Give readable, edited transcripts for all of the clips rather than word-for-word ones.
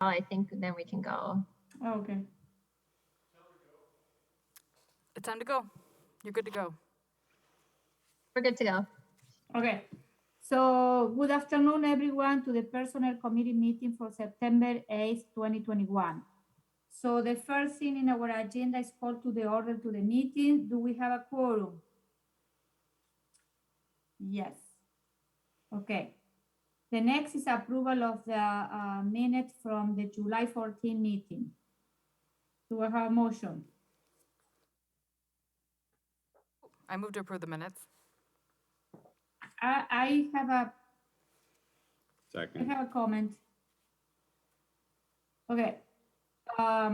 I think then we can go. Oh, okay. It's time to go. You're good to go. We're good to go. Okay. So good afternoon, everyone, to the Personnel Committee meeting for September 8th, 2021. So the first thing in our agenda is call to the order to the meeting. Do we have a quorum? Yes. Okay. The next is approval of the minutes from the July 14 meeting. Do I have a motion? I move to approve the minutes. I have a Second. comment. Okay. I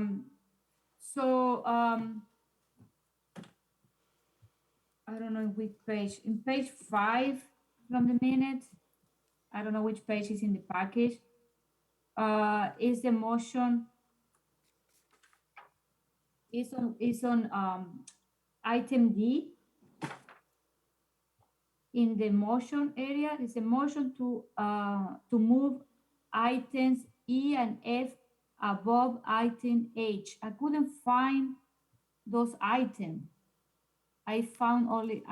don't know which page. In page 5 from the minutes, I don't know which page is in the package. Is the motion is on item D. In the motion area, is a motion to move items E and F above item H. I couldn't find those items. I found only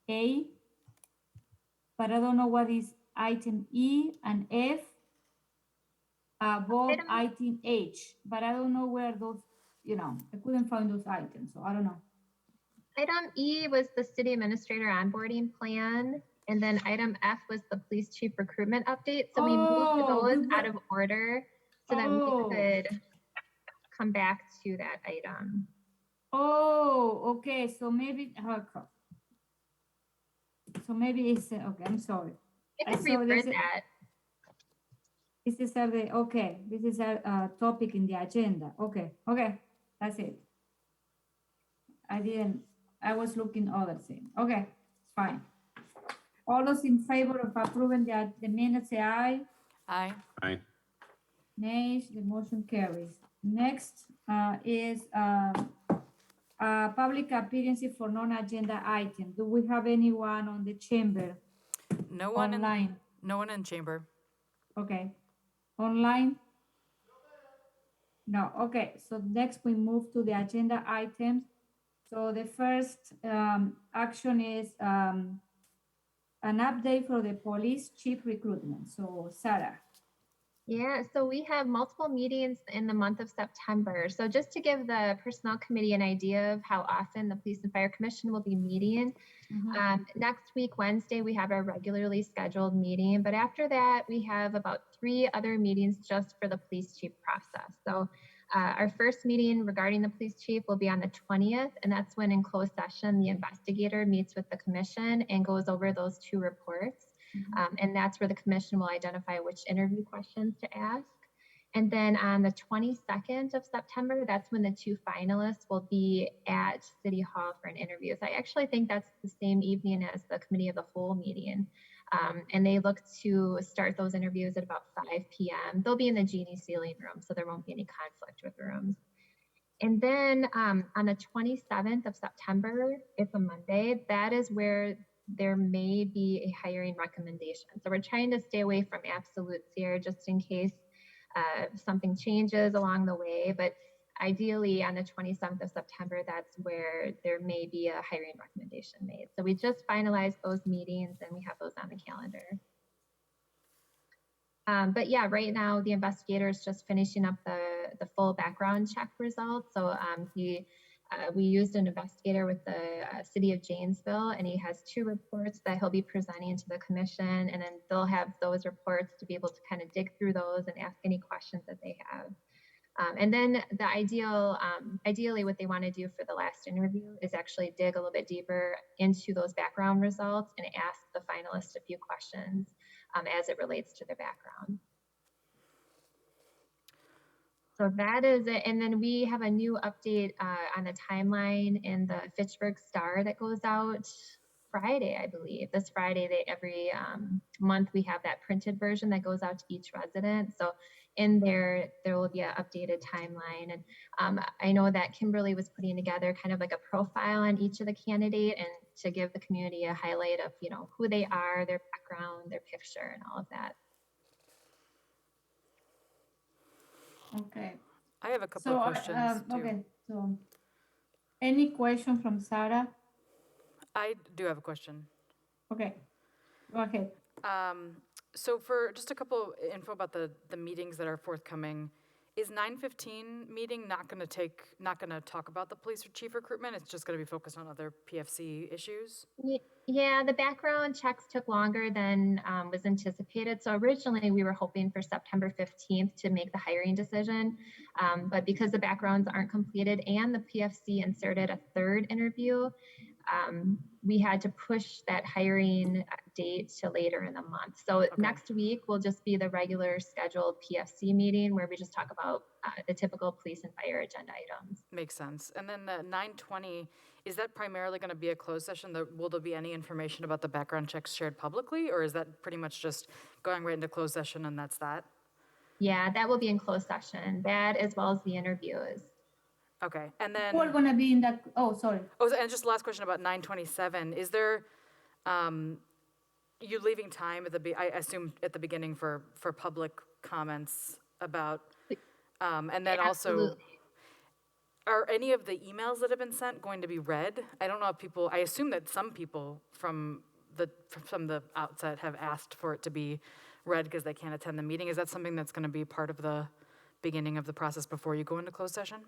A, but I don't know what is item E and F above item H, but I don't know where those, I couldn't find those items, so I don't know. Item E was the city administrator onboarding plan. And then item F was the police chief recruitment update. So we moved those out of order so that we could come back to that item. Oh, okay. So maybe, it's, okay, I'm sorry. I can reword that. This is this is a topic in the agenda. Okay, that's it. I was looking other thing. Okay, it's fine. All those in favor of approving the minutes, say aye. Aye. Aye. Nays, the motion carries. Next is public appearance for non-agenda item. Do we have anyone on the chamber? No one online. No one in chamber. Okay. Online? No. Okay. So next we move to the agenda items. So the first action is an update for the police chief recruitment. So Sarah. Yeah, so we have multiple meetings in the month of September. So just to give the personnel committee an idea of how often the Police and Fire Commission will be meeting, next week, Wednesday, we have our regularly scheduled meeting. But after that, we have about 3 other meetings just for the police chief process. So our first meeting regarding the police chief will be on the 20th, and that's when in closed session, the investigator meets with the commission and goes over those 2 reports. And that's where the commission will identify which interview questions to ask. And then on the 22nd of September, that's when the 2 finalists will be at City Hall for an interview. So I actually think that's the same evening as the committee of the whole meeting. And they look to start those interviews at about 5 p.m. They'll be in the Genie Ceiling room, so there won't be any conflict with rooms. And then on the 27th of September, it's a Monday, that is where there may be a hiring recommendation. So we're trying to stay away from absolutes here just in case something changes along the way. But ideally on the 27th of September, that's where there may be a hiring recommendation made. So we just finalized those meetings and we have those on the calendar. But yeah, right now the investigator is just finishing up the full background check results. So we used an investigator with the city of Janesville, and he has 2 reports that he'll be presenting to the commission, and then they'll have those reports to be able to kind of dig through those and ask any questions that they have. And then the ideally what they want to do for the last interview is actually dig a little bit deeper into those background results and ask the finalists a few questions as it relates to their background. So that is it. And then we have a new update on the timeline in the Fitchburg Star that goes out Friday, I believe. This Friday, every month we have that printed version that goes out to each resident. So in there will be an updated timeline. And I know that Kimberly was putting together kind of like a profile on each of the candidate and to give the community a highlight of, who they are, their background, their picture, and all of that. Okay. I have a couple So, of questions too. okay, so any question from Sarah? I do have a question. Okay, go ahead. So for just a couple info about the meetings that are forthcoming, is 9:15 meeting not going to talk about the police chief recruitment? It's just going to be focused on other PFC issues? Yeah, the background checks took longer than was anticipated. So originally we were hoping for September 15th to make the hiring decision. But because the backgrounds aren't completed and the PFC inserted a third interview, we had to push that hiring date to later in the month. So next week will just be the regular scheduled PFC meeting where we just talk about the typical police and fire agenda items. Makes sense. And then the 9:20, is that primarily going to be a closed session? Will there be any information about the background checks shared publicly, or is that pretty much just going right into closed session and that's that? Yeah, that will be in closed session. That as well as the interviews. Okay, and then... Who are going to be in that? Oh, sorry. Oh, and just last question about 9:27. Is there, you leaving time I assume at the beginning for public comments about, and then also, Absolutely. are any of the emails that have been sent going to be read? I don't know if people, I assume that some people from the outset have asked for it to be read because they can't attend the meeting. Is that something that's going to be part of the beginning of the process before you go into closed session?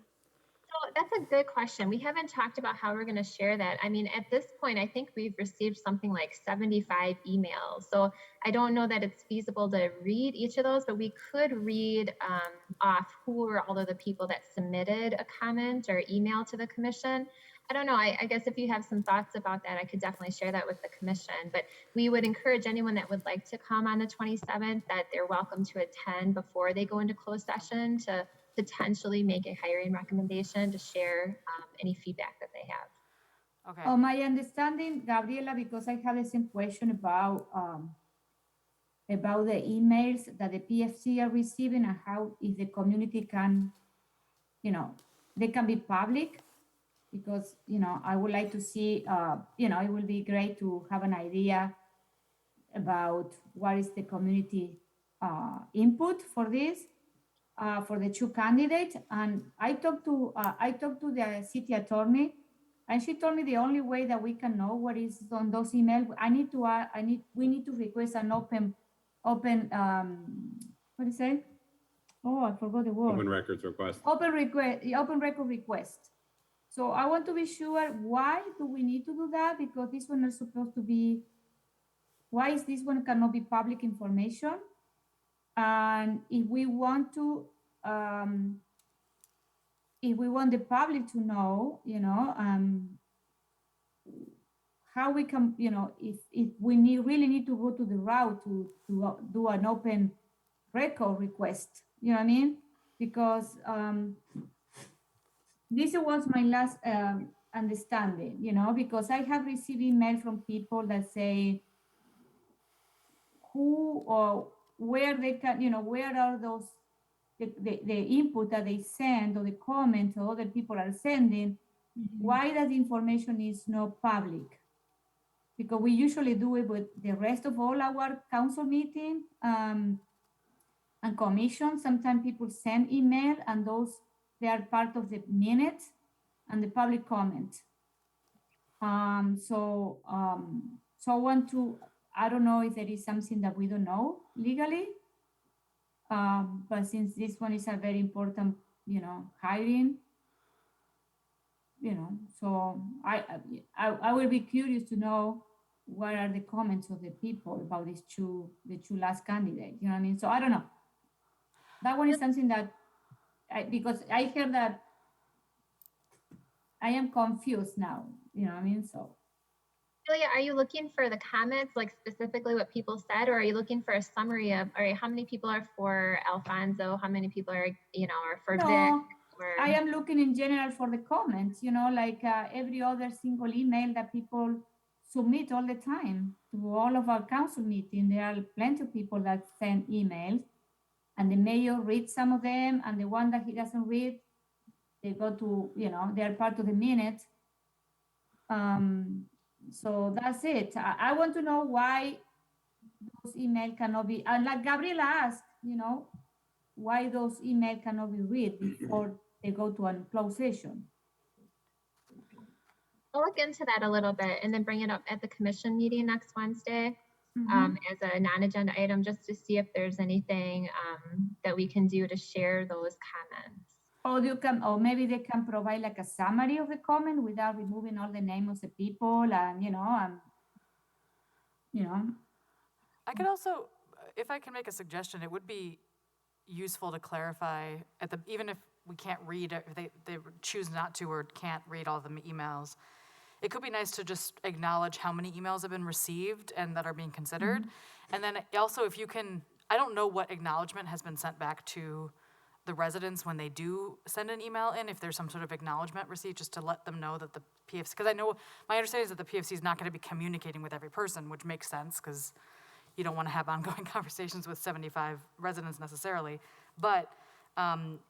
So that's a good question. We haven't talked about how we're going to share that. I mean, at this point, I think we've received something like 75 emails. So I don't know that it's feasible to read each of those, but we could read off who were all of the people that submitted a comment or email to the commission. I don't know. I guess if you have some thoughts about that, I could definitely share that with the commission. But we would encourage anyone that would like to come on the 27th that they're welcome to attend before they go into closed session to potentially make a hiring recommendation to share any feedback that they have. Okay. My understanding, Gabriela, because I have the same question about the emails that the PFC are receiving and how if the community can, they can be public, because, I would like to see, it will be great to have an idea about what is the community input for this. For the two candidates, and I talked to the city attorney, and she told me the only way that we can know what is on those emails, we need to request an open, what do you say? Oh, I forgot the word. Open records request. Open record request. So I want to be sure, why do we need to do that? Because this one is supposed to be, why is this one cannot be public information? And if we want the public to know, how we can, if we really need to go to the route to do an open record request, you know what I mean? Because this was my last understanding, because I have received email from people that say who or where they can, where are those, the input that they send or the comments or other people are sending, why that information is not public? Because we usually do it with the rest of all our council meeting and commission. Sometimes people send email and those, they are part of the minutes and the public comment. So I want to, I don't know if there is something that we don't know legally, but since this one is a very important, hiring, so I will be curious to know what are the comments of the people about the two last candidates, you know what I mean? So I don't know. That one is something that, because I heard that I am confused now, you know what I mean? So. Julia, are you looking for the comments, like specifically what people said, or are you looking for a summary of, all right, how many people are for Alfonso? How many people are, are for Vic? Or... I am looking in general for the comments, like every other single email that people submit all the time to all of our council meetings. There are plenty of people that send emails, and the mayor reads some of them, and the one that he doesn't read, they go to, they are part of the minutes. So that's it. I want to know why those emails cannot be, and like Gabriela asked, why those emails cannot be read before they go to a closed session. I'll look into that a little bit and then bring it up at the commission meeting next Wednesday as a non-agenda item, just to see if there's anything that we can do to share those comments. Or maybe they can provide like a summary of the comment without removing all the names of the people and, I could also, if I can make a suggestion, it would be useful to clarify even if we can't read, if they choose not to or can't read all the emails, it could be nice to just acknowledge how many emails have been received and that are being considered. And then also if you can, I don't know what acknowledgement has been sent back to the residents when they do send an email in, if there's some sort of acknowledgement receipt, just to let them know that the PFC, because I know my understanding is that the PFC is not going to be communicating with every person, which makes sense because you don't want to have ongoing conversations with 75 residents necessarily. But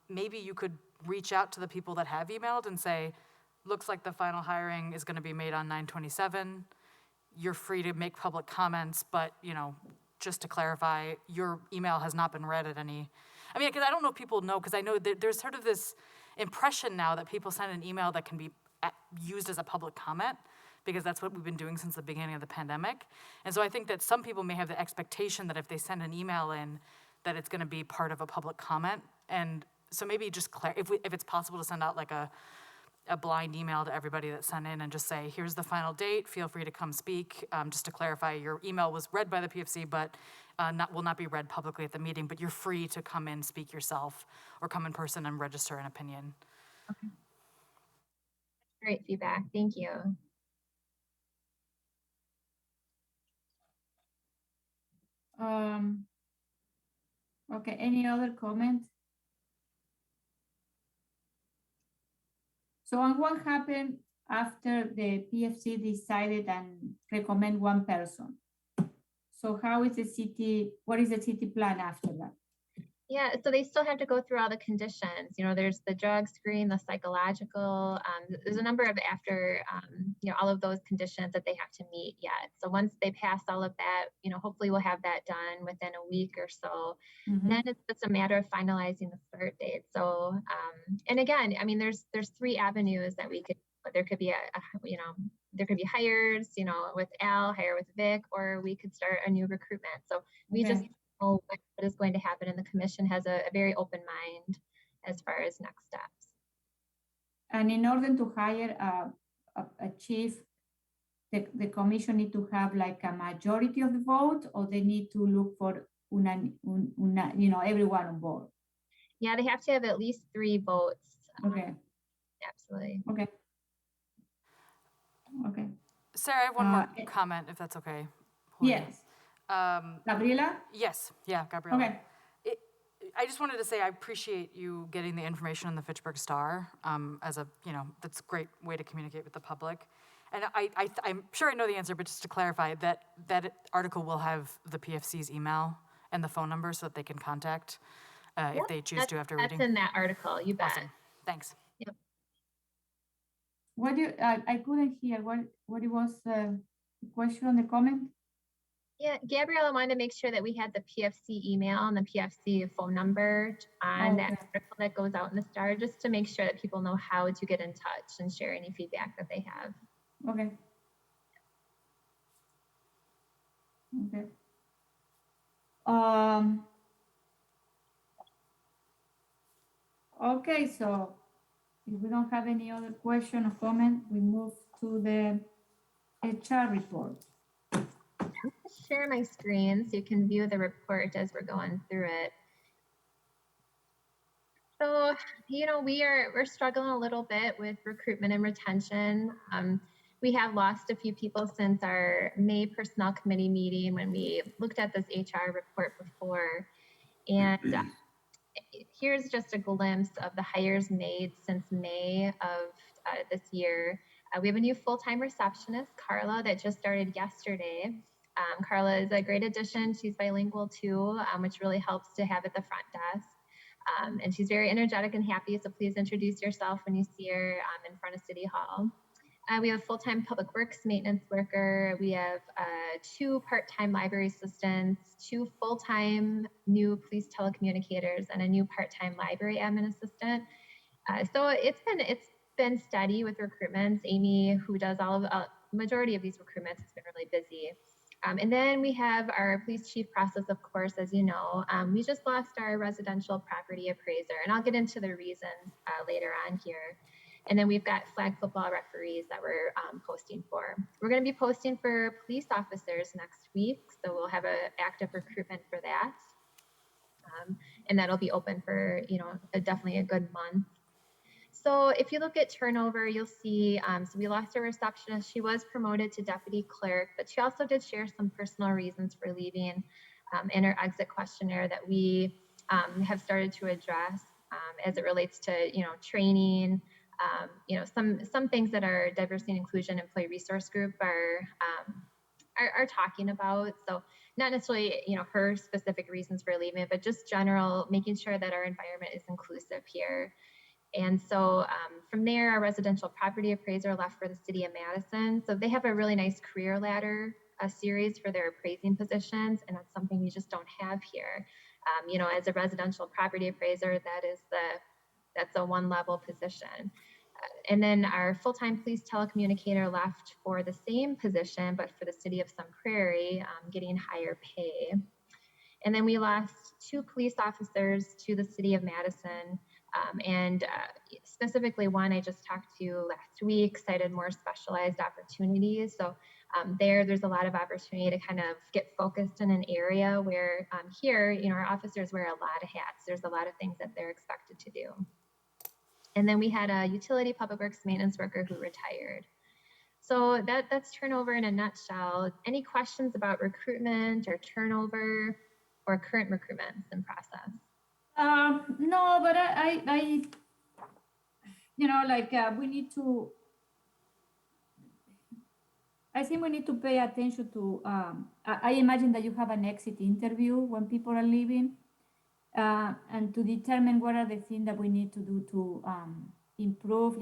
maybe you could reach out to the people that have emailed and say, looks like the final hiring is going to be made on 9/27. You're free to make public comments, but just to clarify, your email has not been read at any. I mean, because I don't know if people know, because I know that there's sort of this impression now that people send an email that can be used as a public comment, because that's what we've been doing since the beginning of the pandemic. And so I think that some people may have the expectation that if they send an email in, that it's going to be part of a public comment. And so maybe just if it's possible to send out like a blind email to everybody that sent in and just say, here's the final date, feel free to come speak. Just to clarify, your email was read by the PFC, but will not be read publicly at the meeting, but you're free to come in, speak yourself, or come in person and register an opinion. Okay. Great feedback, thank you. Okay, any other comment? So what happened after the PFC decided and recommend one person? So what is the city plan after that? Yeah, so they still have to go through all the conditions. There's the drug screen, the psychological, there's a number of all of those conditions that they have to meet yet. So once they pass all of that, hopefully we'll have that done within a week or so. Then it's just a matter of finalizing the start date. So, and again, I mean, there's 3 avenues that we could, there could be there could be hires, with Al, hire with Vic, or we could start a new recruitment. So we just know what is going to happen, and the commission has a very open mind as far as next steps. And in order to hire a chief, the commission need to have like a majority of the vote, or they need to look for everyone on board? Yeah, they have to have at least 3 votes. Okay. Absolutely. Okay. Sarah, I have one more comment, if that's okay. Yes. Gabriela? Yes, yeah, Gabriela. Okay. I just wanted to say I appreciate you getting the information on the Fitchburg Star as a, that's a great way to communicate with the public. And I'm sure I know the answer, but just to clarify, that article will have the PFC's email and the phone number so that they can contact if they choose to after reading. That's in that article, you bet. Awesome. Thanks. Yep. I couldn't hear what it was the question, the comment? Yeah, Gabriella wanted to make sure that we had the PFC email and the PFC phone number on that article that goes out in the Star, just to make sure that people know how to get in touch and share any feedback that they have. Okay. Okay. Okay, so if we don't have any other question or comment, we move to the HR report. Share my screen so you can view the report as we're going through it. So, we're struggling a little bit with recruitment and retention. We have lost a few people since our May Personnel Committee meeting when we looked at this HR report before. And here's just a glimpse of the hires made since May of this year. We have a new full-time receptionist, Carla, that just started yesterday. Carla is a great addition. She's bilingual too, which really helps to have at the front desk. And she's very energetic and happy, so please introduce yourself when you see her in front of City Hall. We have a full-time public works maintenance worker. We have 2 part-time library assistants, 2 full-time new police telecommunicators, and a new part-time library admin assistant. So it's been steady with recruitments. Amy, who does all of majority of these recruitments, has been really busy. And then we have our police chief process, of course, as you know. We just lost our residential property appraiser, and I'll get into the reasons later on here. And then we've got flag football referees that we're posting for. We're going to be posting for police officers next week, so we'll have an active recruitment for that. And that'll be open for, definitely a good month. So if you look at turnover, you'll see, so we lost our receptionist. She was promoted to deputy clerk, but she also did share some personal reasons for leaving in her exit questionnaire that we have started to address as it relates to, training, some things that our diversity and inclusion employee resource group are talking about. So not necessarily, her specific reasons for leaving, but just general, making sure that our environment is inclusive here. And so from there, our residential property appraiser left for the city of Madison. So they have a really nice career ladder series for their appraising positions, and that's something we just don't have here. As a residential property appraiser, that's a 1-level position. And then our full-time police telecommunicator left for the same position, but for the city of Sun Prairie, getting higher pay. And then we lost 2 police officers to the city of Madison. And specifically one I just talked to last week cited more specialized opportunities. So there's a lot of opportunity to kind of get focused in an area where here, our officers wear a lot of hats. There's a lot of things that they're expected to do. And then we had a utility public works maintenance worker who retired. So that's turnover in a nutshell. Any questions about recruitment or turnover or current recruitments in process? No, but I we need to, I think we need to pay attention to, I imagine that you have an exit interview when people are leaving, and to determine what are the things that we need to do to improve,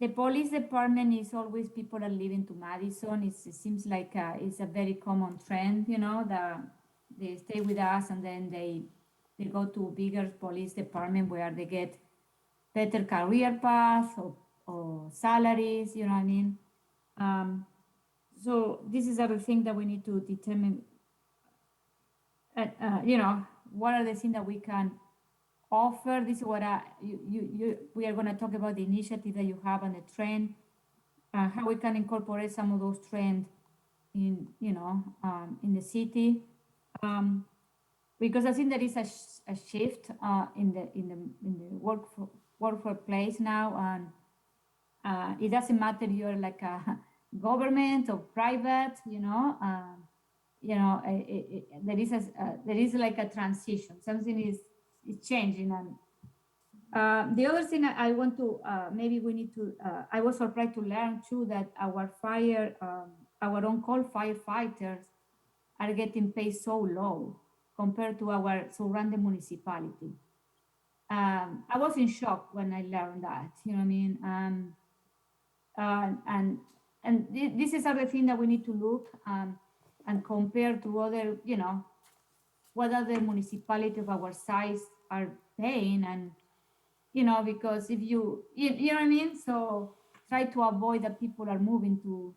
the police department is always people are leaving to Madison. It seems like it's a very common trend, that they stay with us and then they go to bigger police department where they get better career paths or salaries, you know what I mean? So this is other thing that we need to determine, what are the things that we can offer. This is what we are going to talk about the initiative that you have on the trend, how we can incorporate some of those trends in, in the city. Because I think there is a shift in the workplace now, and it doesn't matter you're like a government or private, there is like a transition. Something is changing, and the other thing I want to maybe we need to. I was surprised to learn too that our on-call firefighters are getting paid so low compared to our surrounding municipality. I was in shock when I learned that, you know what I mean? And this is other thing that we need to look and compare to other, what other municipalities of our size are paying, and, because if you know what I mean? So try to avoid that people are moving to,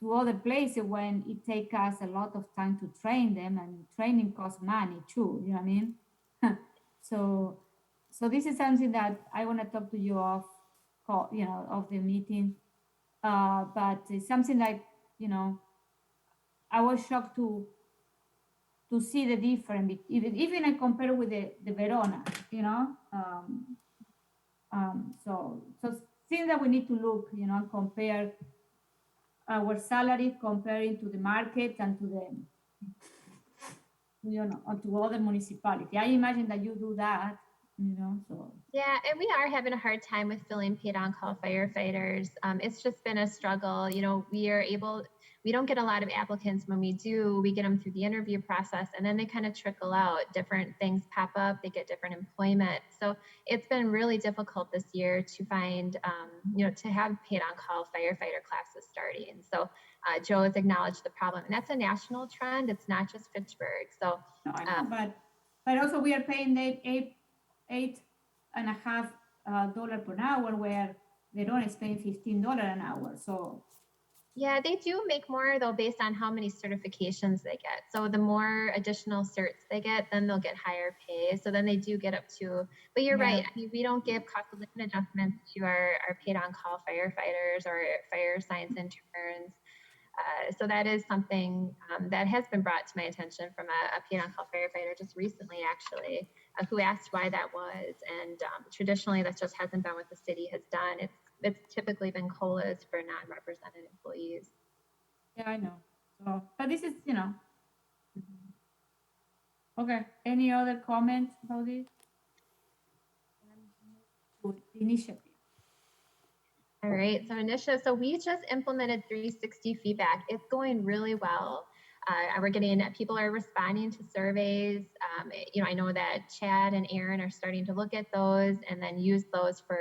to other places when it takes us a lot of time to train them, and training costs money too, you know what I mean? So this is something that I want to talk to you of the meeting, but it's something like, I was shocked to see the difference, even I compare with the Verona, so things that we need to look, compare our salary comparing to the market and to to other municipalities. I imagine that you do that, so. Yeah, and we are having a hard time with filling paid on-call firefighters. It's just been a struggle. we don't get a lot of applicants. When we do, we get them through the interview process, and then they kind of trickle out. Different things pop up, they get different employment. So it's been really difficult this year to find, to have paid on-call firefighter classes starting. So Joe has acknowledged the problem, and that's a national trend. It's not just Fitchburg. So No, I know, but also we are paying them $8.50 per hour, where Verona is paying $15 an hour. So yeah, they do make more though based on how many certifications they get. So the more additional certs they get, then they'll get higher pay. So then they do get up to, but you're right. I mean, we don't give cost of living adjustments to our paid on-call firefighters or fire science interns. So that is something that has been brought to my attention from a paid on-call firefighter just recently, actually, who asked why that was. And traditionally, that just hasn't been what the city has done. It's typically been COLAs for non-represented employees. yeah, I know. So, but this is, okay. Any other comments about this? Initiative. All right, so initiative. So we just implemented 360 feedback. It's going really well. We're getting, people are responding to surveys. I know that Chad and Aaron are starting to look at those and then use those for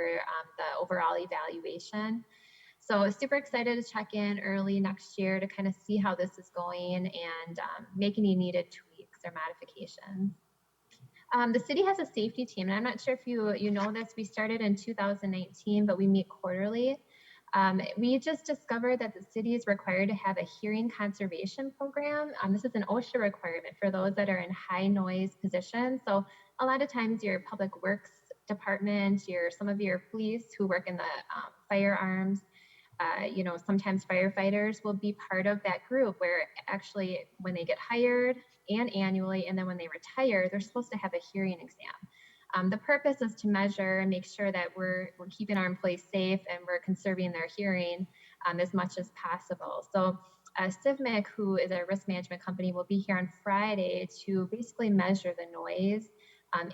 the overall evaluation. So super excited to check in early next year to kind of see how this is going and make any needed tweaks or modifications. The city has a safety team, and I'm not sure if you know this. We started in 2019, but we meet quarterly. We just discovered that the city is required to have a hearing conservation program. This is an OSHA requirement for those that are in high noise positions. So a lot of times your public works department, some of your police who work in the firearms, sometimes firefighters will be part of that group where actually when they get hired and annually, and then when they retire, they're supposed to have a hearing exam. The purpose is to measure and make sure that we're keeping our employees safe and we're conserving their hearing as much as possible. So CIVMIC, who is a risk management company, will be here on Friday to basically measure the noise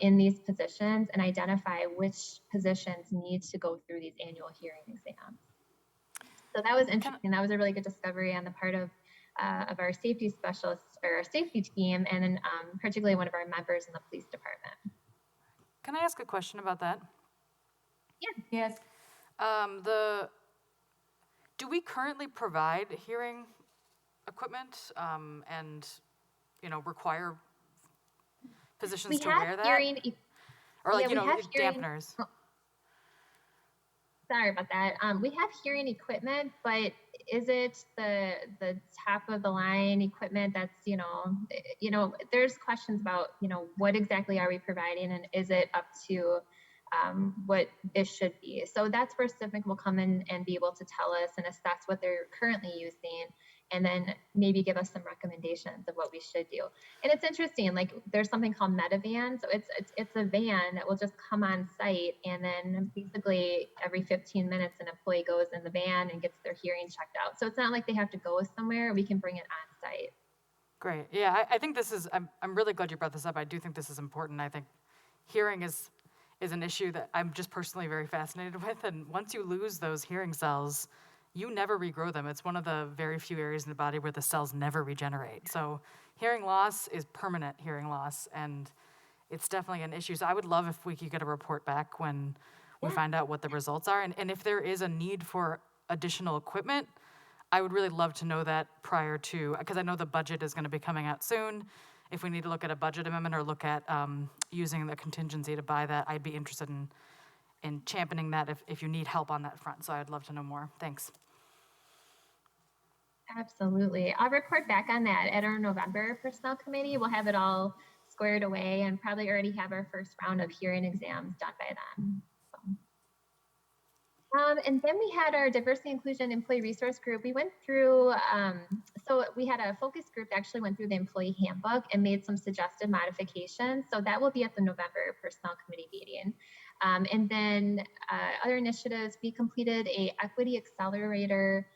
in these positions and identify which positions need to go through these annual hearing exams. So that was interesting. That was a really good discovery on the part of our safety specialists or our safety team, and then particularly one of our members in the police department. Can I ask a question about that? Yeah. Yes. Do we currently provide hearing equipment and require physicians to wear that? Or dampeners? Sorry about that. We have hearing equipment, but is it the top of the line equipment that's, there's questions about, what exactly are we providing and is it up to what it should be? So that's where CIVMIC will come in and be able to tell us and assess what they're currently using and then maybe give us some recommendations of what we should do. And it's interesting, like there's something called MetaVan. So it's a van that will just come on site and then basically every 15 minutes an employee goes in the van and gets their hearing checked out. So it's not like they have to go somewhere, we can bring it on site. Great. Yeah, I think this is, I'm really glad you brought this up. I do think this is important. I think hearing is an issue that I'm just personally very fascinated with. And once you lose those hearing cells, you never regrow them. It's one of the very few areas in the body where the cells never regenerate. So hearing loss is permanent hearing loss, and it's definitely an issue. So I would love if we could get a report back when we find out what the results are. And if there is a need for additional equipment, I would really love to know that prior to, because I know the budget is going to be coming out soon. If we need to look at a budget amendment or look at using the contingency to buy that, I'd be interested in championing that if you need help on that front. So I'd love to know more. Thanks. Absolutely. I'll report back on that at our November personnel committee. We'll have it all squared away and probably already have our first round of hearing exams done by then. And then we had our diversity inclusion employee resource group. We went through, so we had a focus group that actually went through the employee handbook and made some suggested modifications. So that will be at the November personnel committee meeting. And then other initiatives, we completed a equity accelerator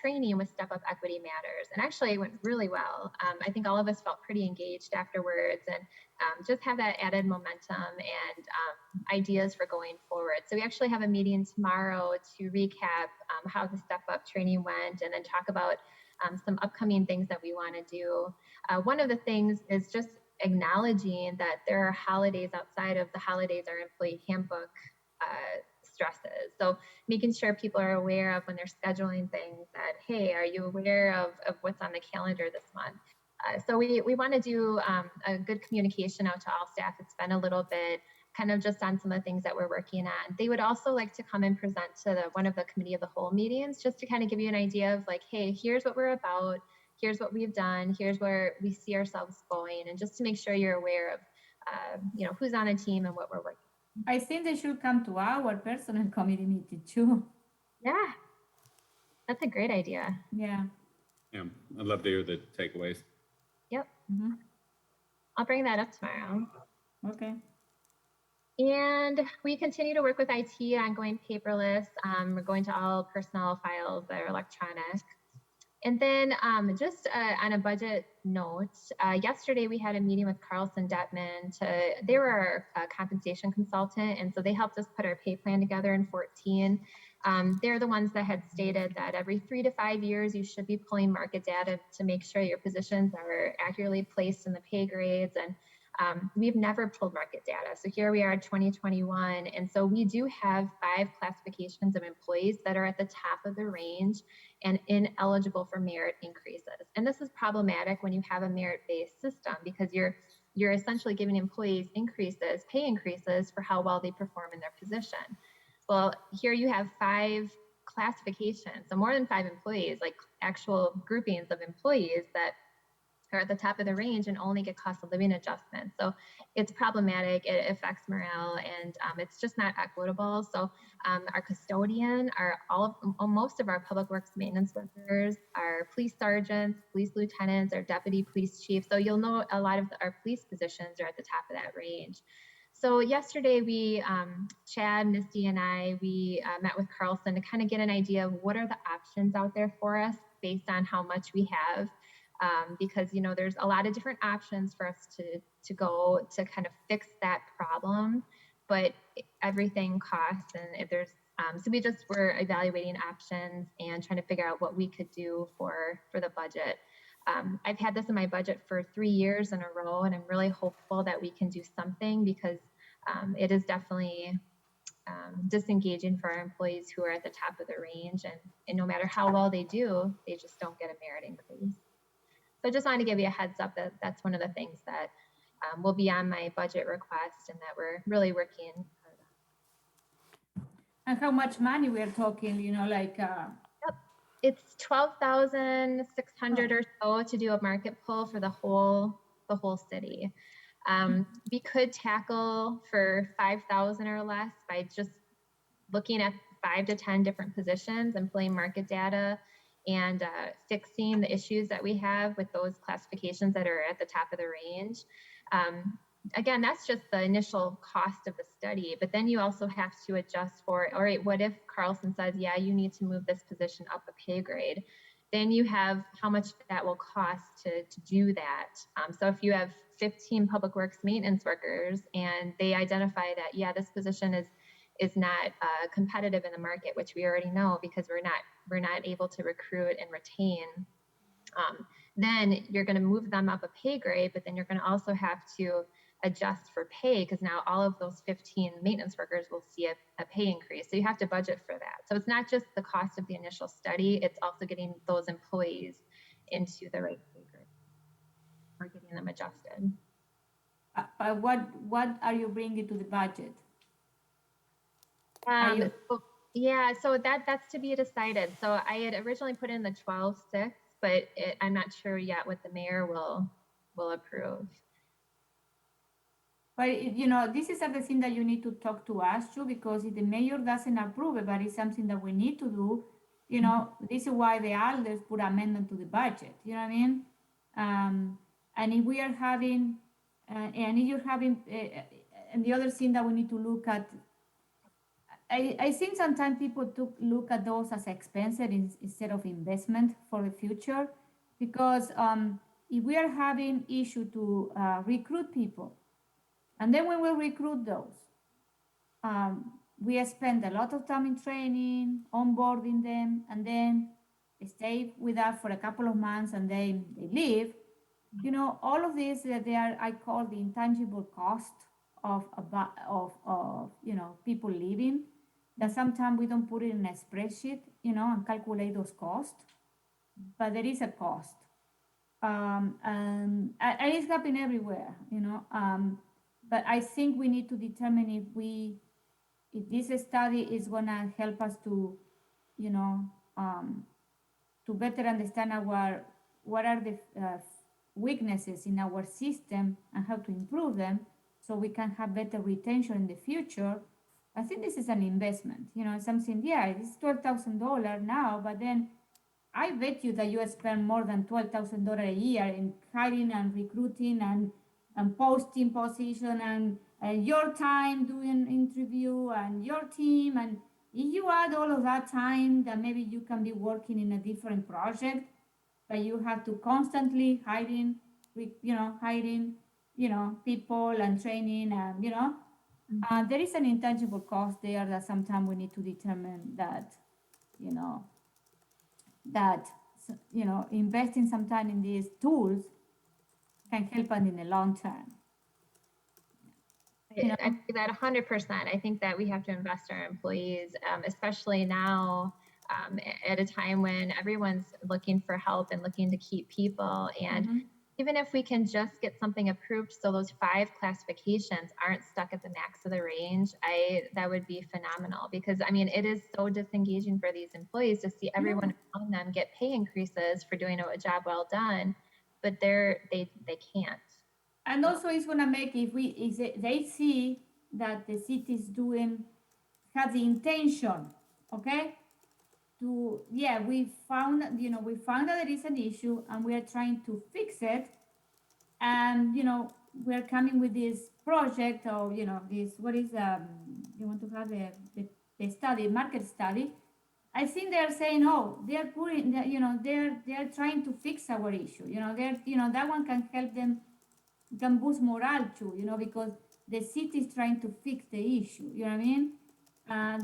training with Step Up Equity Matters. And actually it went really well. I think all of us felt pretty engaged afterwards and just have that added momentum and ideas for going forward. So we actually have a meeting tomorrow to recap how the Step Up training went and then talk about some upcoming things that we want to do. One of the things is just acknowledging that there are holidays outside of the holidays our employee handbook stresses. So making sure people are aware of when they're scheduling things that, hey, are you aware of what's on the calendar this month? So we want to do a good communication out to all staff. It's been a little bit kind of just on some of the things that we're working on. They would also like to come and present to one of the committee of the whole meetings, just to kind of give you an idea of like, hey, here's what we're about. Here's what we've done. Here's where we see ourselves going. And just to make sure you're aware of, who's on a team and what we're working on. I think they should come to our personal committee meeting too. Yeah, that's a great idea. Yeah. Yeah, I'd love to hear the takeaways. Yep. Mm-hmm. I'll bring that up tomorrow. Okay. And we continue to work with IT on going paperless. We're going to all personnel files that are electronic. And then just on a budget note, yesterday we had a meeting with Carlson Detman. They were our compensation consultant, and so they helped us put our pay plan together in 14. They're the ones that had stated that every 3 to 5 years you should be pulling market data to make sure your positions are accurately placed in the pay grades. And we've never pulled market data. So here we are in 2021. And so we do have 5 classifications of employees that are at the top of the range and ineligible for merit increases. And this is problematic when you have a merit-based system, because you're essentially giving employees pay increases for how well they perform in their position. Well, here you have 5 classifications, so more than 5 employees, like actual groupings of employees that are at the top of the range and only get cost of living adjustments. So it's problematic, it affects morale, and it's just not equitable. So our custodian, most of our public works maintenance workers, our police sergeants, police lieutenants, our deputy police chief. So you'll know a lot of our police positions are at the top of that range. So yesterday we, Chad, Misty, and I, we met with Carlson to kind of get an idea of what are the options out there for us based on how much we have. Because there's a lot of different options for us to go to kind of fix that problem, but everything costs, and there's so we just were evaluating options and trying to figure out what we could do for the budget. I've had this in my budget for 3 years in a row, and I'm really hopeful that we can do something, because it is definitely disengaging for our employees who are at the top of the range, and no matter how well they do, they just don't get a merit increase. So I just wanted to give you a heads up that that's one of the things that will be on my budget request and that we're really working hard on. And how much money we're talking, Yep. It's 12,600 or so to do a market pull for the whole city. We could tackle for 5,000 or less by just looking at 5 to 10 different positions and pulling market data and fixing the issues that we have with those classifications that are at the top of the range. Again, that's just the initial cost of the study, but then you also have to adjust for, all right, what if Carlson says, yeah, you need to move this position up a pay grade? Then you have how much that will cost to do that. So if you have 15 public works maintenance workers and they identify that, yeah, this position is not competitive in the market, which we already know because we're not able to recruit and retain, then you're going to move them up a pay grade, but then you're going to also have to adjust for pay, because now all of those 15 maintenance workers will see a pay increase. So you have to budget for that. So it's not just the cost of the initial study, it's also getting those employees into the right pay grade or getting them adjusted. What are you bringing to the budget? So that's to be decided. So I had originally put in the 12.6, but I'm not sure yet what the mayor will approve. But this is the thing that you need to talk to us too, because if the mayor doesn't approve it, but it's something that we need to do, this is why the elders put amendment to the budget. You know what I mean? And if we are having, and if you're having, and the other thing that we need to look at, I think sometimes people look at those as expensive instead of investment for the future, because if we are having issue to recruit people, and then when we recruit those, we spend a lot of time in training, onboarding them, and then stay with us for a couple of months and then they leave. You know, all of this, they are, I call the intangible cost of you know, people leaving, that sometimes we don't put it in a spreadsheet, you know, and calculate those costs, but there is a cost. And it's happening everywhere, you know. But I think we need to determine if this study is gonna help us to, you know, to better understand what are the weaknesses in our system and how to improve them, so we can have better retention in the future. I think this is an investment, you know, something. Yeah, it's $12,000 now, but then I bet you that you spend more than $12,000 a year in hiring and recruiting and posting position and your time doing interview and your team. And if you add all of that time, that maybe you can be working in a different project, but you have to constantly hiring, people and training, and there is an intangible cost there that sometimes we need to determine that, you know, investing some time in these tools can help us in the long term. I agree that 100%. I think that we have to invest in our employees, especially now, at a time when everyone's looking for help and looking to keep people. And even if we can just get something approved so those 5 classifications aren't stuck at the max of the range, that would be phenomenal, because I mean, it is so disengaging for these employees to see everyone around them get pay increases for doing a job well done, but they can't. And also it's gonna make, if they see that the city is have the intention, okay, we found that there is an issue and we are trying to fix it, and we're coming with this project, or this, what is you want to have the study, market study. I think they are saying, oh, they are putting, they are trying to fix our issue. That one can help them, can boost morale too, because the city is trying to fix the issue. You know what I mean?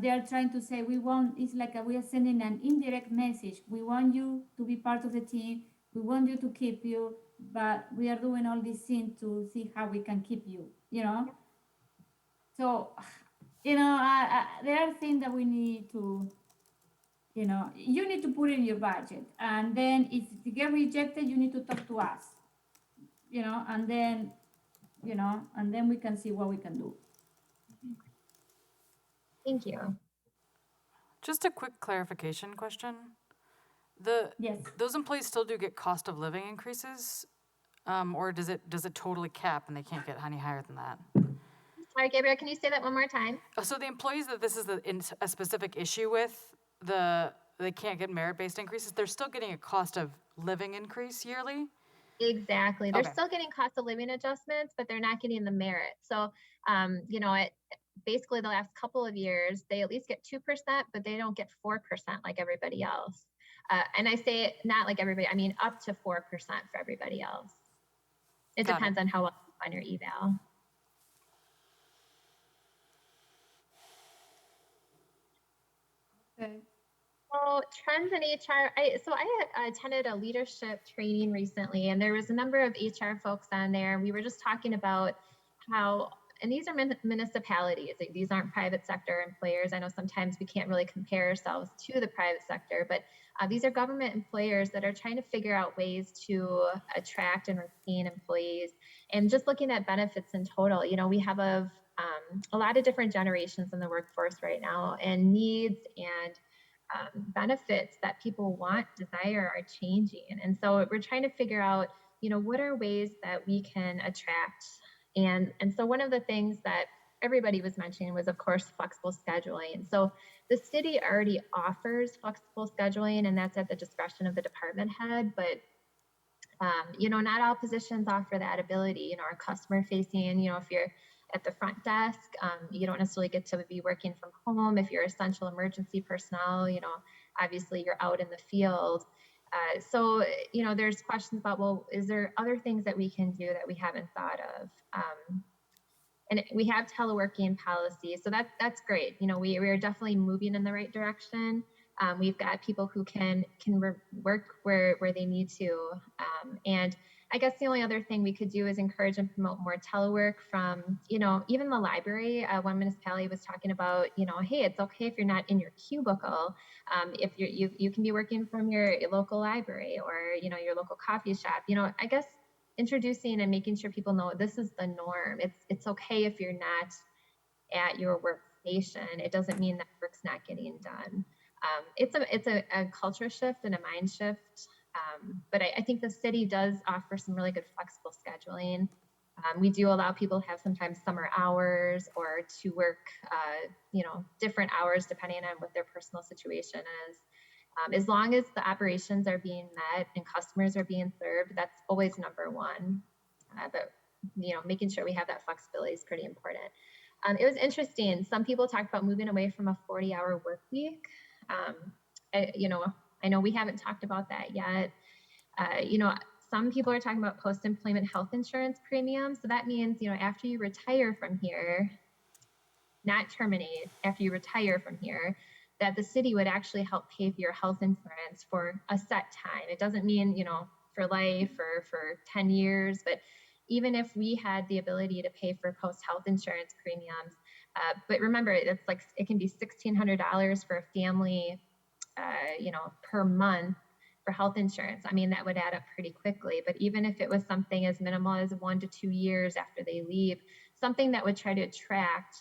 They are trying to say, it's like we are sending an indirect message. We want you to be part of the team. We want you to keep you, but we are doing all these things to see how we can keep you, So, there are things that we need to, you need to put in your budget. And then if you get rejected, you need to talk to us, and then we can see what we can do. Thank you. Just a quick clarification question. Yes. Those employees still do get cost of living increases, or does it totally cap and they can't get any higher than that? Sorry, Gabriel, can you say that one more time? So the employees that this is a specific issue with, they can't get merit-based increases, they're still getting a cost of living increase yearly? Exactly. They're still getting cost of living adjustments, but they're not getting the merit. So, basically the last couple of years, they at least get 2%, but they don't get 4% like everybody else. And I say not like everybody, I mean up to 4% for everybody else. It depends on how well you on your eval. Okay. So trends in HR. I attended a leadership training recently, and there was a number of HR folks on there. We were just talking about how, and these are municipalities. These aren't private sector employers. I know sometimes we can't really compare ourselves to the private sector, but these are government employers that are trying to figure out ways to attract and retain employees. And just looking at benefits in total, we have a lot of different generations in the workforce right now, and needs and benefits that people want, desire are changing. And so we're trying to figure out, what are ways that we can attract. And so one of the things that everybody was mentioning was, of course, flexible scheduling. So the city already offers flexible scheduling, and that's at the discretion of the department head. But, not all positions offer that ability. Our customer facing, if you're at the front desk, you don't necessarily get to be working from home. If you're essential emergency personnel, obviously you're out in the field. So, there's questions about, well, is there other things that we can do that we haven't thought of? And we have teleworking policy, so that's great. We are definitely moving in the right direction. We've got people who can work where they need to. And I guess the only other thing we could do is encourage and promote more telework from, even the library. One municipality was talking about, hey, it's okay if you're not in your cubicle. If you can be working from your local library or, your local coffee shop. I guess introducing and making sure people know this is the norm. It's okay if you're not at your workstation. It doesn't mean that work's not getting done. It's a culture shift and a mind shift. But I think the city does offer some really good flexible scheduling. We do allow people to have sometimes summer hours or to work, different hours depending on what their personal situation is. As long as the operations are being met and customers are being served, that's always number one. But making sure we have that flexibility is pretty important. It was interesting. Some people talked about moving away from a 40-hour work week. I know we haven't talked about that yet. Some people are talking about post-employment health insurance premiums. So that means, after you retire from here, not terminate, after you retire from here, that the city would actually help pay for your health insurance for a set time. It doesn't mean, for life or for 10 years, but even if we had the ability to pay for post-health insurance premiums, but remember, it can be $1,600 for a family, per month for health insurance. I mean, that would add up pretty quickly. But even if it was something as minimal as 1 to 2 years after they leave, something that would try to attract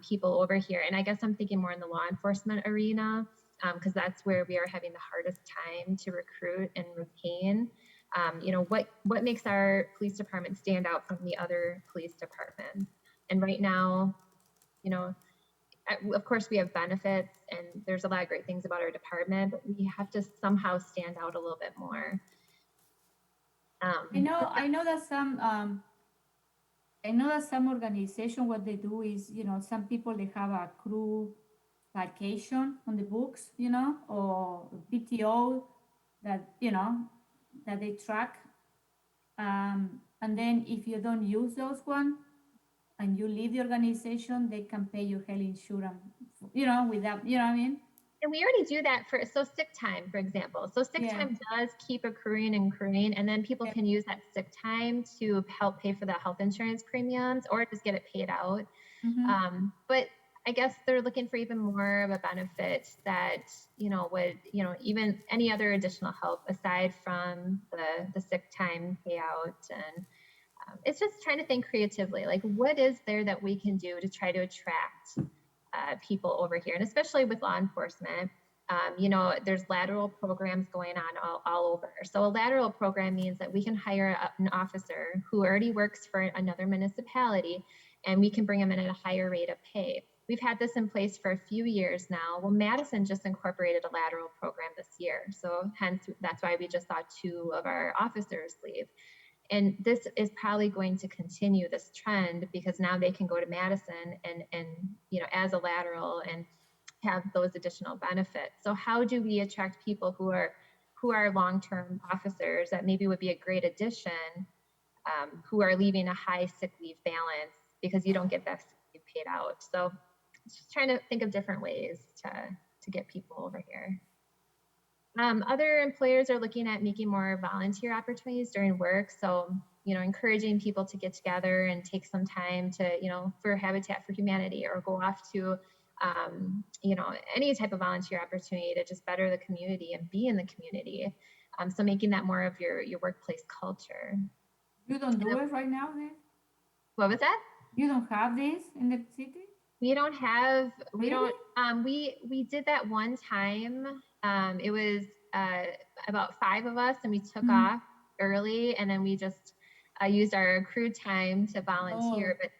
people over here. And I guess I'm thinking more in the law enforcement arena, because that's where we are having the hardest time to recruit and retain. What makes our police department stand out from the other police departments? And right now, of course we have benefits and there's a lot of great things about our department, but we have to somehow stand out a little bit more. I know that some organization, what they do is, some people, they have a crew vacation on the books, or PTO that, that they track. And then if you don't use those one and you leave the organization, they can pay you health insurance, without, what I mean? And we already do that so sick time, for example. So sick time does keep accruing, and then people can use that sick time to help pay for the health insurance premiums or just get it paid out. But I guess they're looking for even more of a benefit that, would, even any other additional help aside from the sick time payout. And it's just trying to think creatively, like what is there that we can do to try to attract people over here, and especially with law enforcement. There's lateral programs going on all over. So a lateral program means that we can hire an officer who already works for another municipality, and we can bring them in at a higher rate of pay. We've had this in place for a few years now. Well, Madison just incorporated a lateral program this year. So hence, that's why we just saw 2 of our officers leave. And this is probably going to continue this trend because now they can go to Madison and as a lateral and have those additional benefits. So how do we attract people who are long-term officers that maybe would be a great addition, who are leaving a high sick leave balance because you don't get that sick leave paid out? So just trying to think of different ways to get people over here. Other employers are looking at making more volunteer opportunities during work. So, encouraging people to get together and take some time to, for Habitat for Humanity or go off to, any type of volunteer opportunity to just better the community and be in the community. So making that more of your workplace culture. You don't do it right now then? What was that? You don't have this in the city? We don't have, Really? we did that one time. It was about 5 of us and we took off early and then we just used our accrued time to volunteer. But,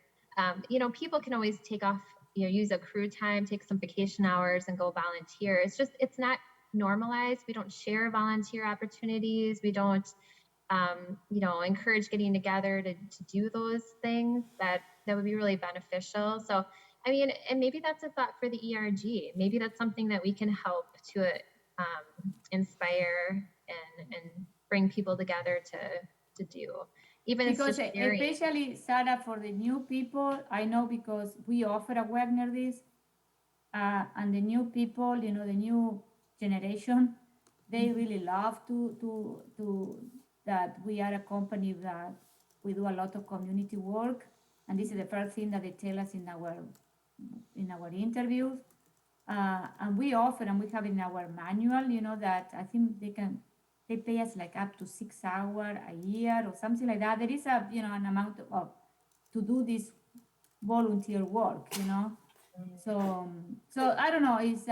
people can always take off, use accrued time, take some vacation hours and go volunteer. It's not normalized. We don't share volunteer opportunities. We don't, encourage getting together to do those things that would be really beneficial. So, and maybe that's a thought for the ERG. Maybe that's something that we can help to inspire and bring people together to do. Even because especially Sarah, for the new people, I know because we offer a webinar this, and the new people, you know, the new generation, they really love to that we are a company that we do a lot of community work, and this is the first thing that they tell us in our interviews. And we offer, and we have in our manual, you know, that I think they pay us like up to 6 hours a year or something like that. There is a, you know, an amount of to do this volunteer work, you know. So I don't know, it's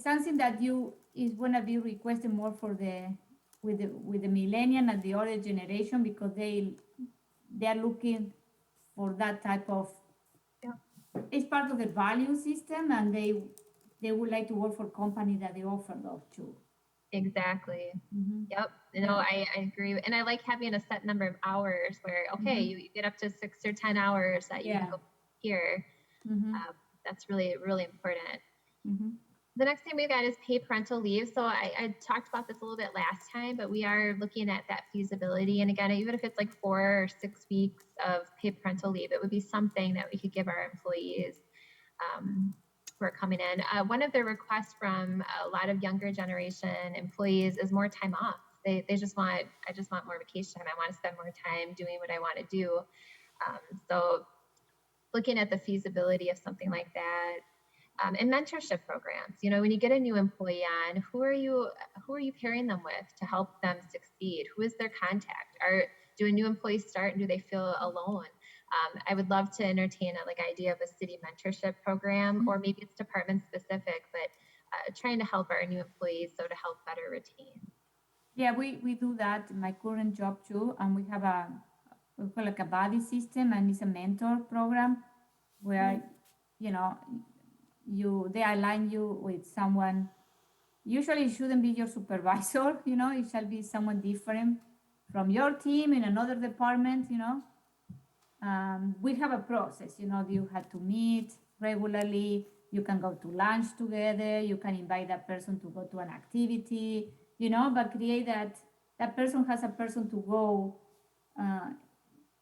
something that you is gonna be requested more for with the millennial and the older generation, because they are looking for that type of, it's part of the value system, and they would like to work for companies that they offer those too. Exactly. Mm-hmm. Yep. No, I agree. And I like having a set number of hours where, okay, you get up to 6 or 10 hours that you can go here. Mm-hmm. That's really, really important. Mm-hmm. The next thing we've got is paid parental leave. So I talked about this a little bit last time, but we are looking at that feasibility. And again, even if it's like 4 or 6 weeks of paid parental leave, it would be something that we could give our employees who are coming in. One of the requests from a lot of younger generation employees is more time off. They just want, I just want more vacation time. I want to spend more time doing what I want to do. So looking at the feasibility of something like that. And mentorship programs, you know, when you get a new employee on, who are you pairing them with to help them succeed? Who is their contact? Do a new employees start and do they feel alone? I would love to entertain a idea of a city mentorship program, or maybe it's department specific, but trying to help our new employees so to help better retain. Yeah, we do that in my current job too, and we have we call like a buddy system, and it's a mentor program where you know they align you with someone. Usually it shouldn't be your supervisor, you know, it shall be someone different from your team in another department, you know. We have a process, you know, you have to meet regularly, you can go to lunch together, you can invite that person to go to an activity, you know, but create that person has a person to go,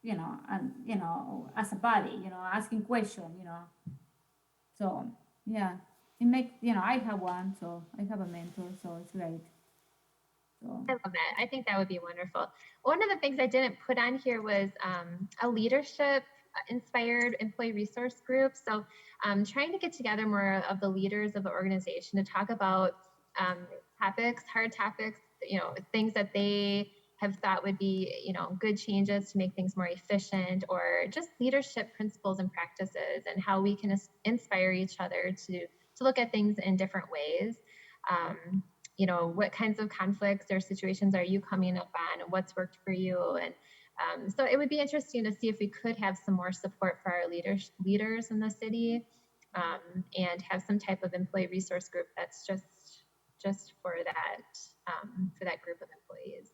you know, and, you know, as a buddy, you know, asking questions, you know. So, yeah, it makes, you know, I have one, so I have a mentor, so it's great. So. I love that. I think that would be wonderful. One of the things I didn't put on here was a leadership inspired employee resource group. So trying to get together more of the leaders of the organization to talk about topics, hard topics, you know, things that they have thought would be, you know, good changes to make things more efficient, or just leadership principles and practices, and how we can inspire each other to look at things in different ways. You know, what kinds of conflicts or situations are you coming up on, and what's worked for you? And so it would be interesting to see if we could have some more support for our leaders in the city, and have some type of employee resource group that's just for that group of employees.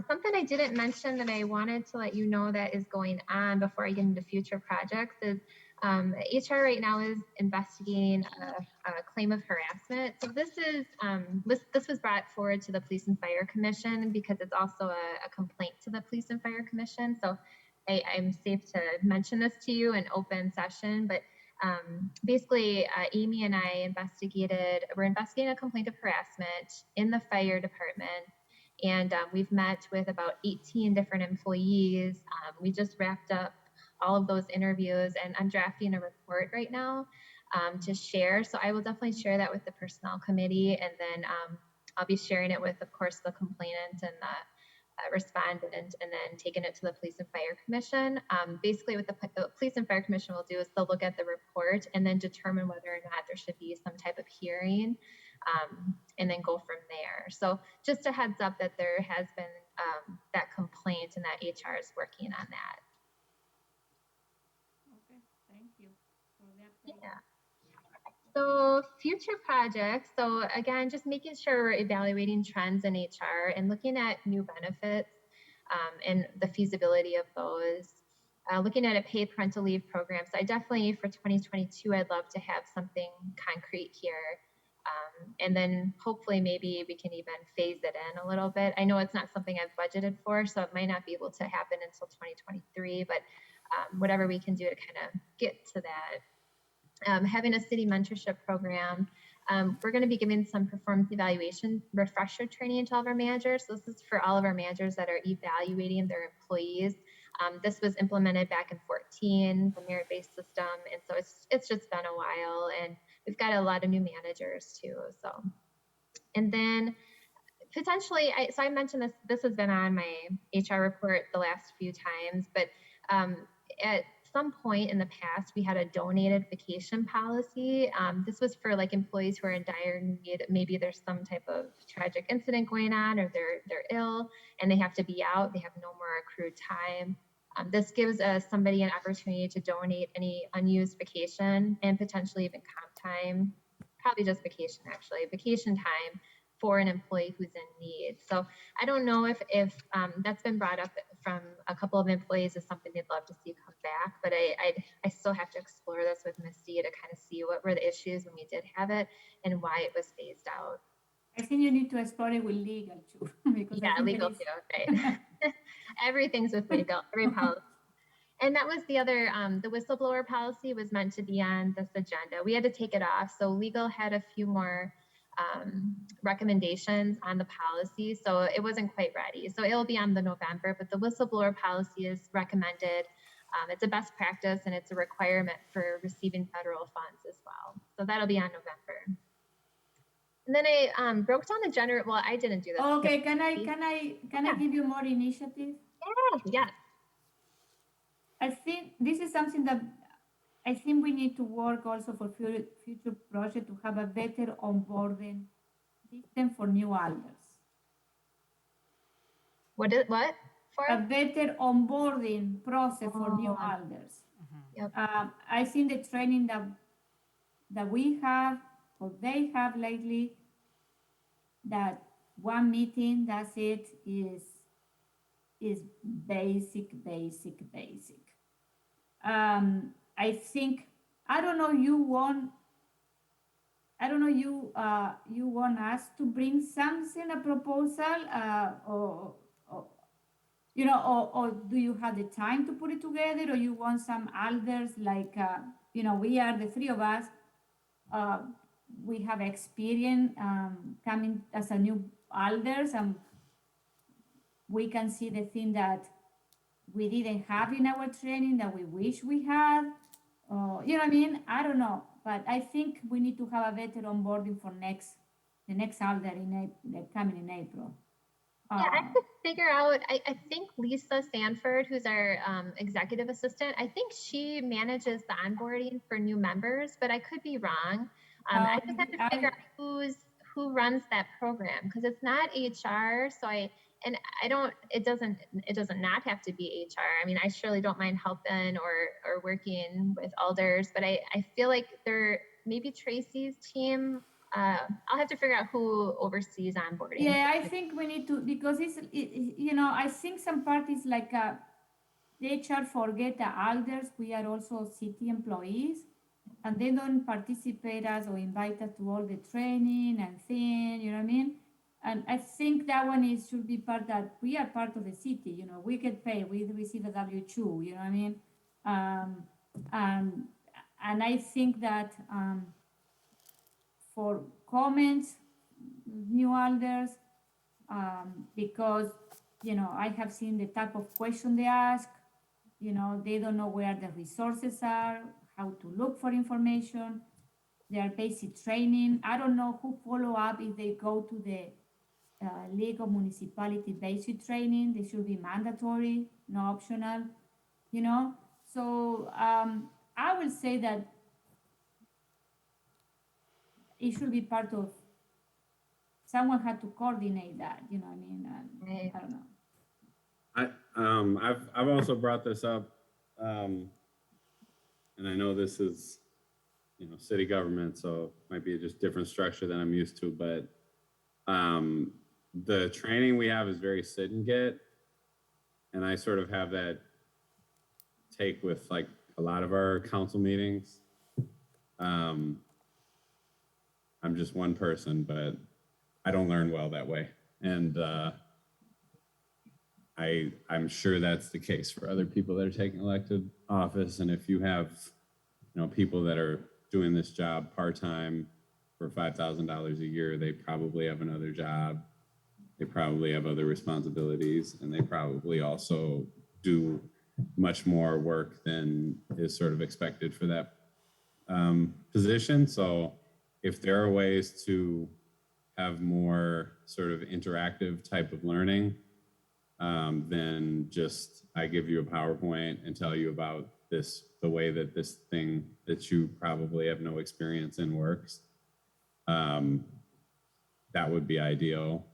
Something I didn't mention that I wanted to let you know that is going on before I get into future projects is HR right now is investigating a claim of harassment. So this was brought forward to the Police and Fire Commission because it's also a complaint to the Police and Fire Commission. So I'm safe to mention this to you in open session, but basically Amy and I we're investigating a complaint of harassment in the fire department. And we've met with about 18 different employees. We just wrapped up all of those interviews, and I'm drafting a report right now to share. So I will definitely share that with the personnel committee, and then I'll be sharing it with, of course, the complainant and the respondent, and then taking it to the Police and Fire Commission. Basically, what the Police and Fire Commission will do is they'll look at the report and then determine whether or not there should be some type of hearing, and then go from there. So just a heads up that there has been that complaint, and that HR is working on that. Okay, thank you for the update. Yeah. So future projects. So again, just making sure we're evaluating trends in HR and looking at new benefits and the feasibility of those. Looking at a paid parental leave program. So I definitely, for 2022, I'd love to have something concrete here. And then hopefully maybe we can even phase it in a little bit. I know it's not something I've budgeted for, so it might not be able to happen until 2023, but whatever we can do to kind of get to that having a city mentorship program. We're going to be giving some performance evaluation refresher training to all of our managers. So this is for all of our managers that are evaluating their employees. This was implemented back in 2014, the merit-based system, and so it's just been a while, and we've got a lot of new managers too. So, and then potentially, so I mentioned this has been on my HR report the last few times, but at some point in the past, we had a donated vacation policy. This was for like employees who are in dire need. Maybe there's some type of tragic incident going on, or they're ill and they have to be out. They have no more accrued time. This gives somebody an opportunity to donate any unused vacation and potentially even comp time, probably just vacation actually, vacation time for an employee who's in need. So I don't know if that's been brought up from a couple of employees as something they'd love to see come back, but I still have to explore this with Misty to kind of see what were the issues when we did have it and why it was phased out. I think you need to explore it with legal too. Because yeah, legal too, right? Everything's with legal, every policy. And that was the other, the whistleblower policy was meant to be on this agenda. We had to take it off. So legal had a few more recommendations on the policy. So it wasn't quite ready. So it'll be on the November, but the whistleblower policy is recommended. It's a best practice and it's a requirement for receiving federal funds as well. So that'll be on November. And then I broke down the general, well, I didn't do this. Okay, can I give you more initiative? Yeah. I think this is something that I think we need to work also for future project to have a better onboarding system for new alders. What? For? A better onboarding process for new alders. Yep. I think the training that we have or they have lately, that one meeting, that's it, is basic. I think, I don't know, you want us to bring something, a proposal, or do you have the time to put it together, or you want some elders like, we are the three of us, we have experience coming as a new elders, and we can see the thing that we didn't have in our training that we wish we had. You know what I mean? I don't know, but I think we need to have a better onboarding for the next elder coming in April. Yeah, I could figure out, I think Lisa Sanford, who's our executive assistant, I think she manages the onboarding for new members, but I could be wrong. I just have to figure out who runs that program, because it's not HR. So it doesn't not have to be HR. I mean, I surely don't mind helping or working with elders, but I feel like maybe Tracy's team, I'll have to figure out who oversees onboarding. Yeah, I think we need to, because I think some parties like the HR forget the elders. We are also city employees, and they don't participate us or invite us to all the training and thing, you know what I mean? And I think that one should be part that we are part of the city, we get paid, we receive a W-2, you know what I mean? And I think that for comments, new elders, because, I have seen the type of question they ask, they don't know where the resources are, how to look for information, their basic training. I don't know who follow up if they go to the League of Municipality basic training. They should be mandatory, no optional, So I will say that it should be part of, someone had to coordinate that, you know what I mean? I don't know. I've also brought this up, and I know this is, city government, so it might be a just different structure than I'm used to, but the training we have is very sit and get, and I sort of have that take with like a lot of our council meetings. I'm just one person, but I don't learn well that way, and I'm sure that's the case for other people that are taking elected office. And if you have, people that are doing this job part-time for $5,000 a year, they probably have another job. They probably have other responsibilities, and they probably also do much more work than is sort of expected for that position. So if there are ways to have more sort of interactive type of learning, then just I give you a PowerPoint and tell you about this, the way that this thing that you probably have no experience in works. That would be ideal.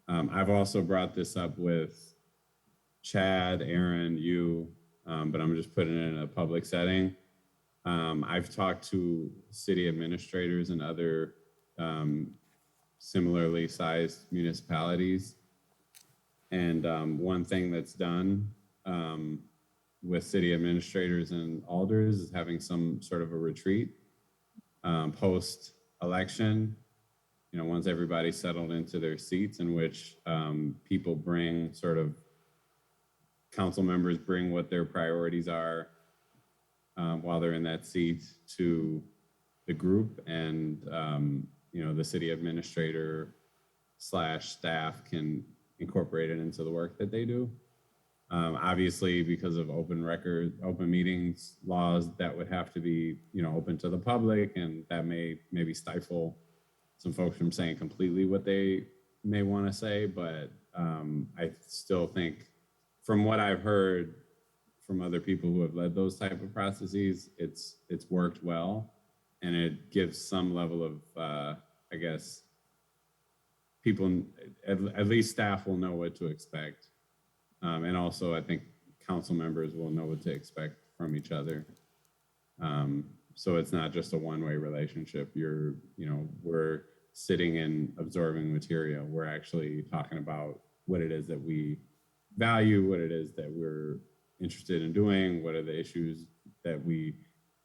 I've also brought this up with Chad, Aaron, you, but I'm just putting it in a public setting. I've talked to city administrators and other similarly sized municipalities. And one thing that's done with city administrators and alders is having some sort of a retreat post-election, you know, once everybody's settled into their seats, in which people bring sort of, council members bring what their priorities are while they're in that seat to the group, and you know, the city administrator / staff can incorporate it into the work that they do. Obviously, because of open meetings laws, that would have to be, you know, open to the public, and that may maybe stifle some folks from saying completely what they may want to say. But I still think, from what I've heard from other people who have led those type of processes, it's worked well, and it gives some level of, I guess, people, at least staff will know what to expect. And also I think council members will know what to expect from each other. So it's not just a one-way relationship. You know, we're sitting and absorbing material. We're actually talking about what it is that we value, what it is that we're interested in doing, what are the issues that we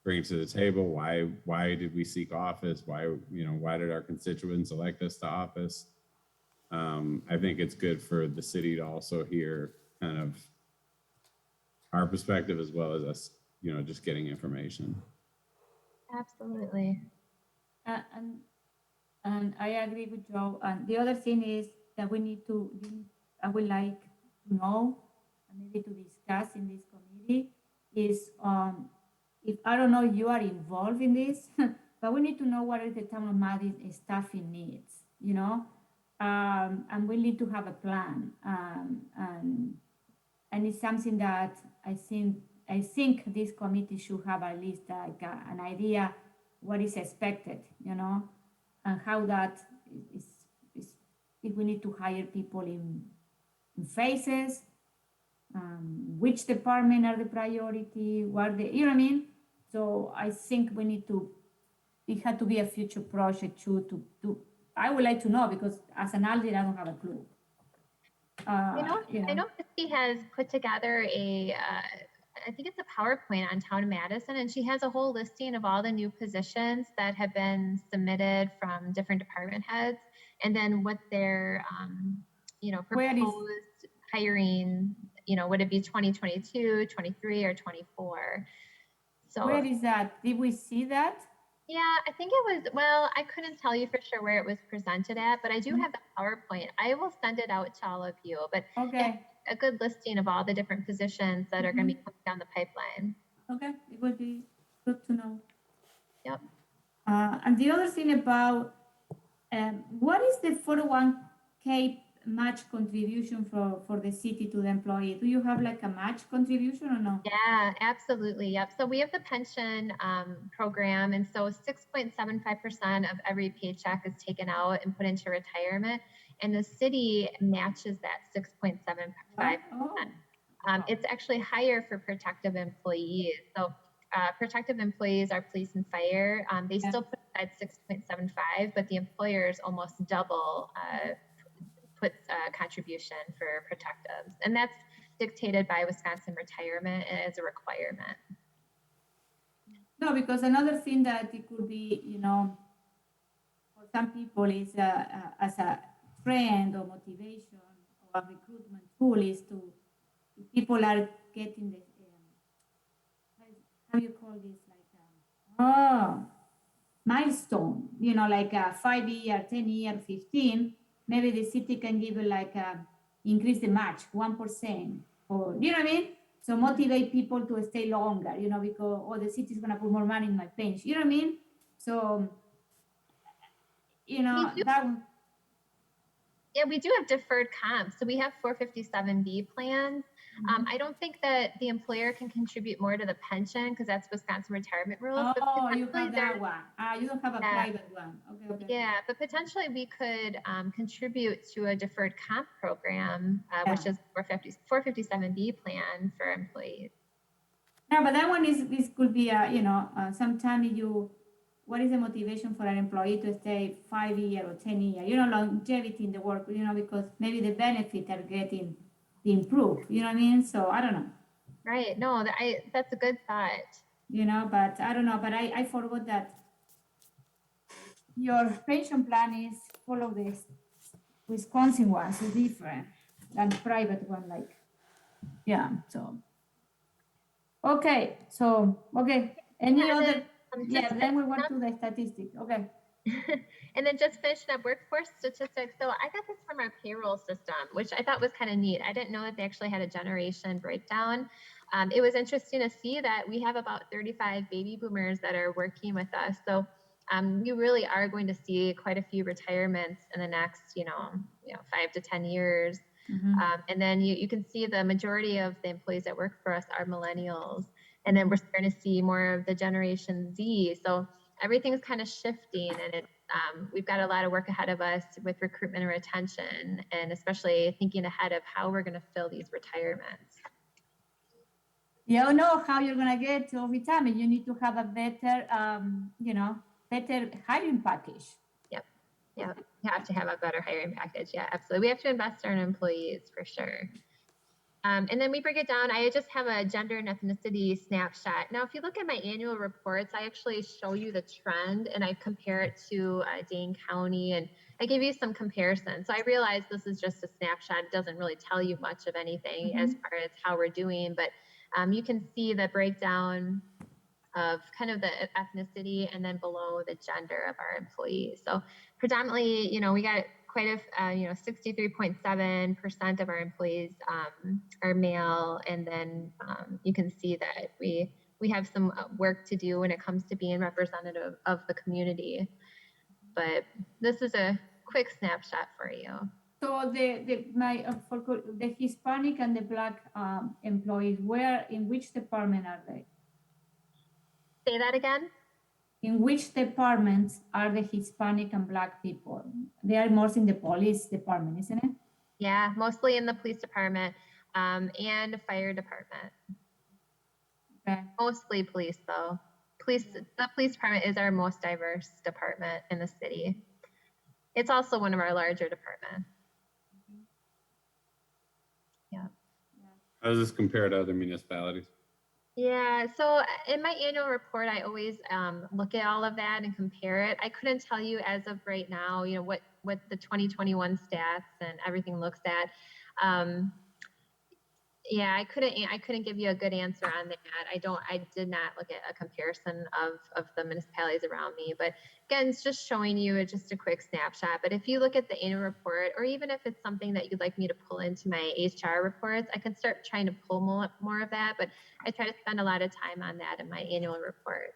bring to the table, why did we seek office, why did our constituents elect us to office. I think it's good for the city to also hear kind of our perspective, as well as us, you know, just getting information. Absolutely. And I agree with Joe. And the other thing is that I would like to know, and maybe to discuss in this committee, is if, I don't know, you are involved in this, but we need to know what is the town of Madrid staffing needs, you know? And we need to have a plan. And it's something that I think this committee should have at least like an idea what is expected, you know, and how that is if we need to hire people in phases, which department are the priority, what the, you know what I mean? So I think it had to be a future project to I would like to know, because as an alder, I don't have a clue. I know Christy has put together I think it's a PowerPoint on Town of Madison, and she has a whole listing of all the new positions that have been submitted from different department heads, and then what their, proposed hiring, would it be 2022, 23, or 24? So where is that? Did we see that? Yeah, I think it was, well, I couldn't tell you for sure where it was presented at, but I do have the PowerPoint. I will send it out to all of you, but okay, a good listing of all the different positions that are going to be coming down the pipeline. Okay, it would be good to know. Yep. And the other thing about, what is the 401k match contribution for the city to the employee? Do you have like a match contribution or no? Yeah, absolutely. Yep. So we have the pension program, and so 6.75% of every paycheck is taken out and put into retirement, and the city matches that 6.75%. It's actually higher for protective employees. So protective employees are police and fire. They still put aside 6.75, but the employers almost double puts a contribution for protectives, and that's dictated by Wisconsin retirement as a requirement. No, because another thing that it could be, for some people is as a trend or motivation or a recruitment tool is to, if people are getting the, how do you call this? Like, milestone, you know, like a 5-year, 10-year, 15, maybe the city can give like increase the match 1%, or you know what I mean? So motivate people to stay longer, you know, because the city's gonna put more money in my pension, you know what I mean? So, you know, that one. Yeah, we do have deferred comp. So we have 457B plans. I don't think that the employer can contribute more to the pension because that's Wisconsin retirement rules. Oh, you have that one. You don't have a private one. Okay. Yeah, but potentially we could contribute to a deferred comp program, which is 457B plan for employees. No, but that one this could be sometime what is the motivation for an employee to stay 5 years or 10 years? You know, longevity in the work, you know, because maybe the benefits are getting improved, you know what I mean? So I don't know. Right. No, that's a good thought. You know, but I don't know, but I forgot that your pension plan is full of this Wisconsin one, so different than private one, like, yeah, so. Okay, any other? Then we went to the statistic. Okay. And then just finishing up workforce statistics. So I got this from our payroll system, which I thought was kind of neat. I didn't know that they actually had a generation breakdown. It was interesting to see that we have about 35 baby boomers that are working with us. So we really are going to see quite a few retirements in the next, 5 to 10 years. And then you can see the majority of the employees that work for us are millennials. And then we're starting to see more of the Generation Z. So everything's kind of shifting, and we've got a lot of work ahead of us with recruitment and retention, and especially thinking ahead of how we're going to fill these retirements. You don't know how you're going to get to retirement. You need to have a better, better hiring package. Yep. You have to have a better hiring package. Yeah, absolutely. We have to invest in our employees for sure. And then we break it down. I just have a gender and ethnicity snapshot. Now, if you look at my annual reports, I actually show you the trend and I compare it to Dane County, and I give you some comparisons. So I realize this is just a snapshot. It doesn't really tell you much of anything as far as how we're doing, but you can see the breakdown of kind of the ethnicity and then below the gender of our employees. So predominantly, we got quite a, 63.7% of our employees are male. And then you can see that we have some work to do when it comes to being representative of the community. But this is a quick snapshot for you. So the Hispanic and the Black employees, in which department are they? Say that again? In which departments are the Hispanic and Black people? They are mostly in the police department, isn't it? Yeah, mostly in the police department and fire department. Okay. Mostly police, though. The police department is our most diverse department in the city. It's also one of our larger departments. Yeah. How does this compare to other municipalities? Yeah, so in my annual report, I always look at all of that and compare it. I couldn't tell you as of right now, what the 2021 stats and everything looks at. Yeah, I couldn't give you a good answer on that. I did not look at a comparison of the municipalities around me, but again, it's just showing you just a quick snapshot. But if you look at the annual report, or even if it's something that you'd like me to pull into my HR reports, I can start trying to pull more of that, but I try to spend a lot of time on that in my annual report.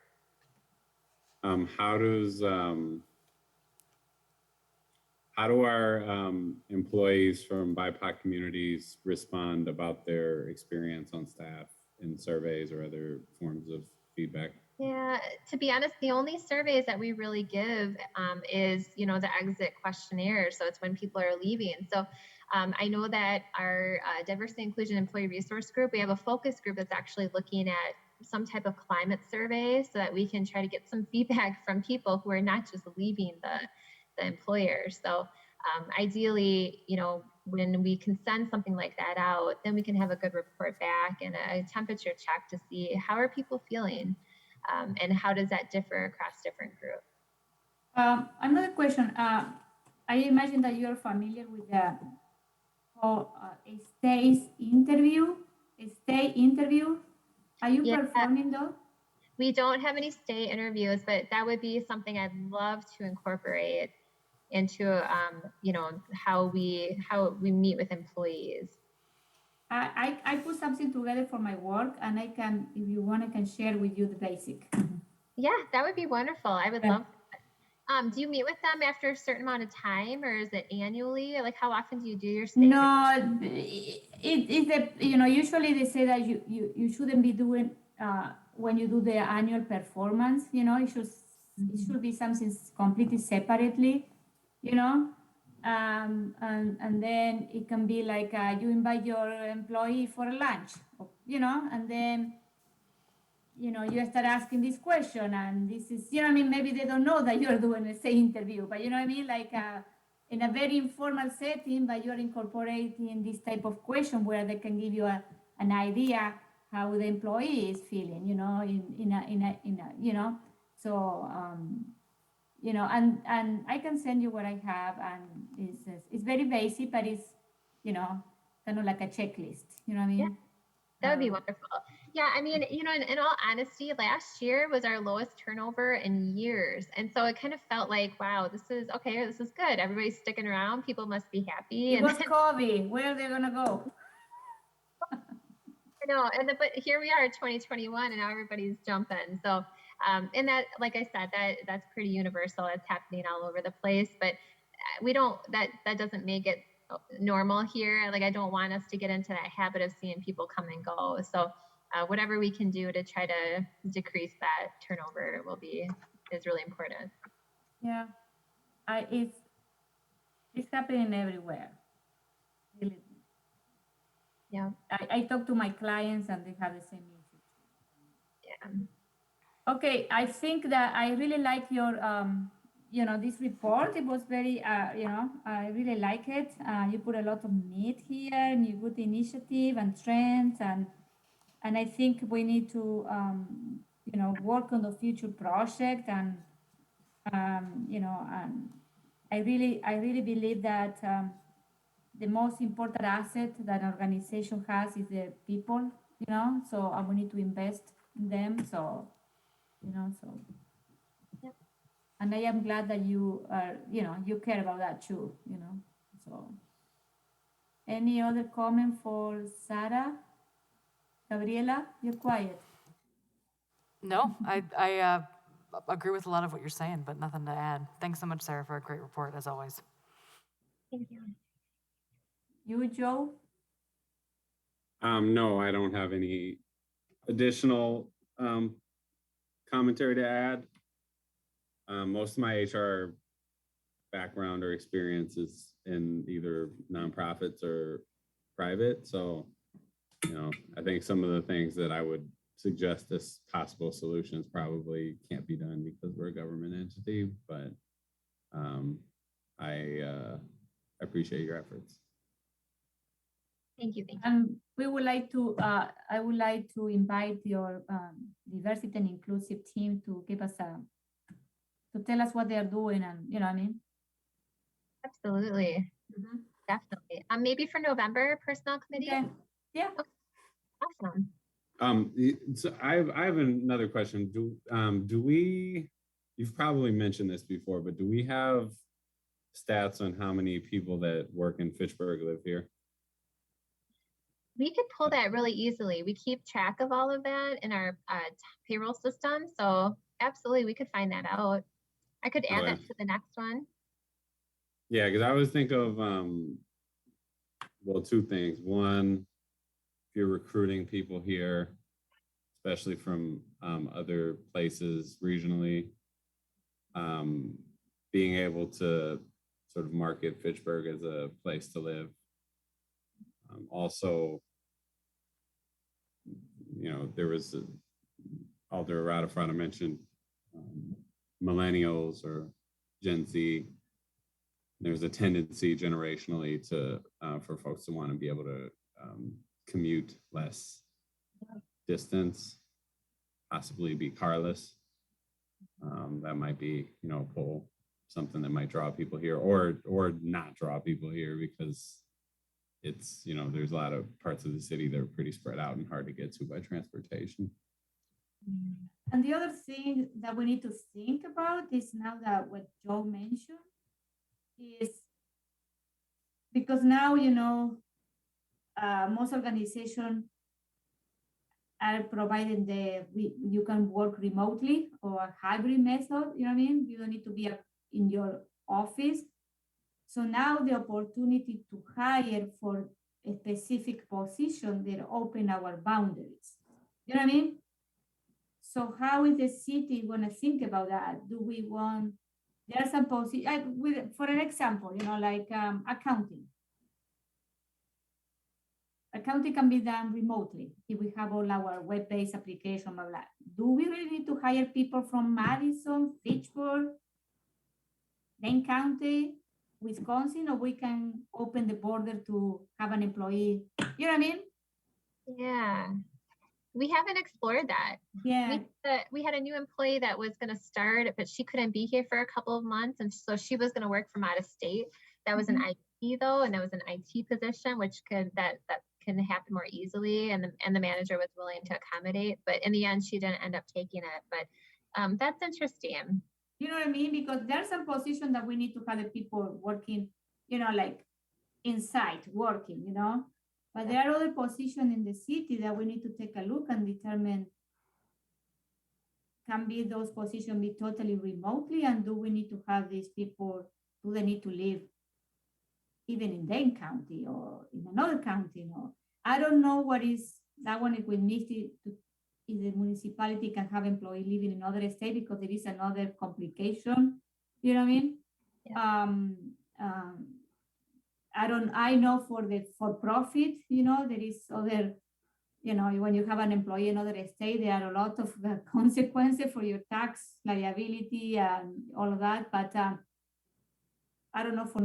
How do our employees from BIPOC communities respond about their experience on staff in surveys or other forms of feedback? Yeah, to be honest, the only surveys that we really give is, the exit questionnaire. So it's when people are leaving. So I know that our Diversity Inclusion Employee Resource Group, we have a focus group that's actually looking at some type of climate survey so that we can try to get some feedback from people who are not just leaving the employer. So ideally, when we can send something like that out, then we can have a good report back and a temperature check to see how are people feeling and how does that differ across different groups. Another question. I imagine that you're familiar with the stay interview. Are you performing though? We don't have any state interviews, but that would be something I'd love to incorporate into, you know, how we meet with employees. I put something together for my work, and I can, if you want, I can share with you the basic. Yeah, that would be wonderful. I would Yeah. love that. Do you meet with them after a certain amount of time, or is it annually? Like, how often do you do your state? No, it's a, you know, usually they say that you shouldn't be doing when you do the annual performance, you know, it should be something completely separately, you know. And then it can be like you invite your employee for a lunch, you know, and then, you know, you start asking this question, and this is, you know, I mean, maybe they don't know that you're doing a say interview, but you know what I mean, like in a very informal setting, but you're incorporating this type of question where they can give you an idea how the employee is feeling, you know, in a you know, so you know, and I can send you what I have, and it's very basic, but it's, you know, kind of like a checklist, you know what I mean? Yeah, that would be wonderful. Yeah, I mean, you know, in all honesty, last year was our lowest turnover in years. And so it kind of felt like, wow, this is okay, this is good. Everybody's sticking around. People must be happy. It was COVID. Where are they gonna go? I know, but here we are, 2021, and now everybody's jumping. So, and that, like I said, that's pretty universal. It's happening all over the place. But we don't. That doesn't make it normal here. Like, I don't want us to get into that habit of seeing people come and go. So, whatever we can do to try to decrease that turnover is really important. Yeah, it's happening everywhere. Really. Yeah. I talk to my clients, and they have the same issue. Yeah. Okay, I think that I really like your you know, this report. It was very you know, I really like it. You put a lot of meat here, and you put initiative and trends, and I think we need to you know, work on the future project, and you know, and I really believe that the most important asset that an organization has is the people, you know, so we need to invest in them. So, you know, so. Yep. And I am glad that you are, you know, you care about that too, you know, so. Any other comment for Sarah? Gabriela, you're quiet. No, I agree with a lot of what you're saying, but nothing to add. Thanks so much, Sarah, for a great report, as always. Thank you. You, Joe? No, I don't have any additional commentary to add. Most of my HR background or experience is in either nonprofits or private. So, you know, I think some of the things that I would suggest as possible solutions probably can't be done because we're a government entity, but I appreciate your efforts. Thank you. Thank you. And we would like to, I would like to invite your diversity and inclusive team to give us to tell us what they're doing, and you know what I mean? Absolutely. Mm-hmm. Definitely. Maybe for November, personnel committee? Okay. Yeah. Okay. Awesome. So I have another question. Do we, you've probably mentioned this before, but do we have stats on how many people that work in Fitchburg live here? We could pull that really easily. We keep track of all of that in our payroll system. So absolutely, we could find that out. I could add that to the next one. Yeah, because I always think of, well, two things. One, if you're recruiting people here, especially from other places regionally, being able to sort of market Fitchburg as a place to live. Also, you know, there was Alder Radefront mentioned millennials or Gen Z. There's a tendency generationally to for folks to want to be able to commute less distance, possibly be carless. That might be, you know, pull something that might draw people here, or not draw people here because it's, you know, there's a lot of parts of the city that are pretty spread out and hard to get to by transportation. And the other thing that we need to think about is now that what Joe mentioned is because now, most organizations are providing you can work remotely or a hybrid method, you know what I mean? You don't need to be in your office. So now the opportunity to hire for a specific position, they open our boundaries. You know what I mean? So how is the city going to think about that? Do we want, there are some positions, for an example, like accounting. Accounting can be done remotely if we have all our web-based application, blah, blah. Do we really need to hire people from Madison, Fitchburg, Dane County, Wisconsin, or we can open the border to have an employee? You know what I mean? Yeah. We haven't explored that. Yeah. We had a new employee that was going to start, but she couldn't be here for a couple of months. And so she was going to work from out of state. That was an IT though. And that was an IT position, which that can happen more easily. And the manager was willing to accommodate, but in the end, she didn't end up taking it. But that's interesting. You know what I mean? Because there's some position that we need to have the people working, like inside working, but there are other positions in the city that we need to take a look and determine, can be those positions be totally remotely, and do we need to have these people, do they need to live even in Dane County or in another county? I don't know what is, that one is with me if the municipality can have employees living in other state, because there is another complication, you know what I mean? Yeah. I know for profit, there is other, when you have an employee in another state, there are a lot of consequences for your tax liability and all of that. But I don't know for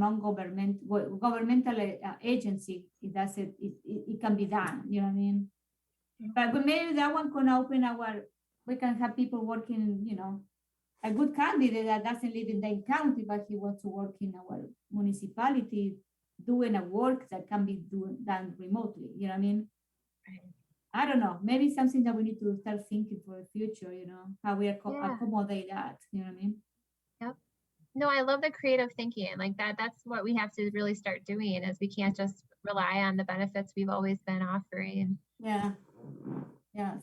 governmental agency, it can be done, you know what I mean? But maybe that one can open we can have people working, a good candidate that doesn't live in Dane County, but he wants to work in our municipality, doing a work that can be done remotely, you know what I mean? Right. I don't know, maybe something that we need to start thinking for the future, how we accommodate that, you know what I mean? Yep. No, I love the creative thinking like that. That's what we have to really start doing, is we can't just rely on the benefits we've always been offering. Yeah.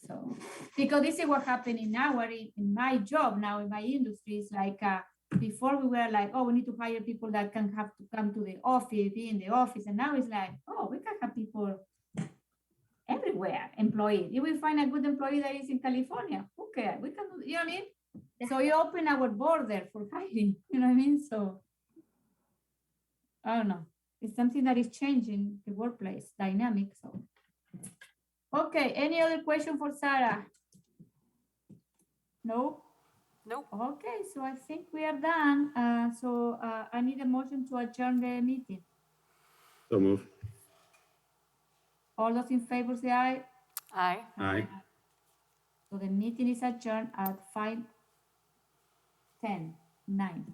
So because this is what happened in my job now, in my industry, is like before we were like, oh, we need to hire people that can have to come to the office, be in the office, and now it's like, oh, we can have people everywhere, employees. If we find a good employee that is in California, who cares? We can do, you know what I mean? Yeah. So you open our border for hiring, you know what I mean? So I don't know. It's something that is changing the workplace dynamic. So okay, any other question for Sarah? No? Nope. Okay, so I think we are done. So I need a motion to adjourn the meeting. So move. All those in favor say aye. Aye. Aye. So the meeting is adjourned at 5:10, 9.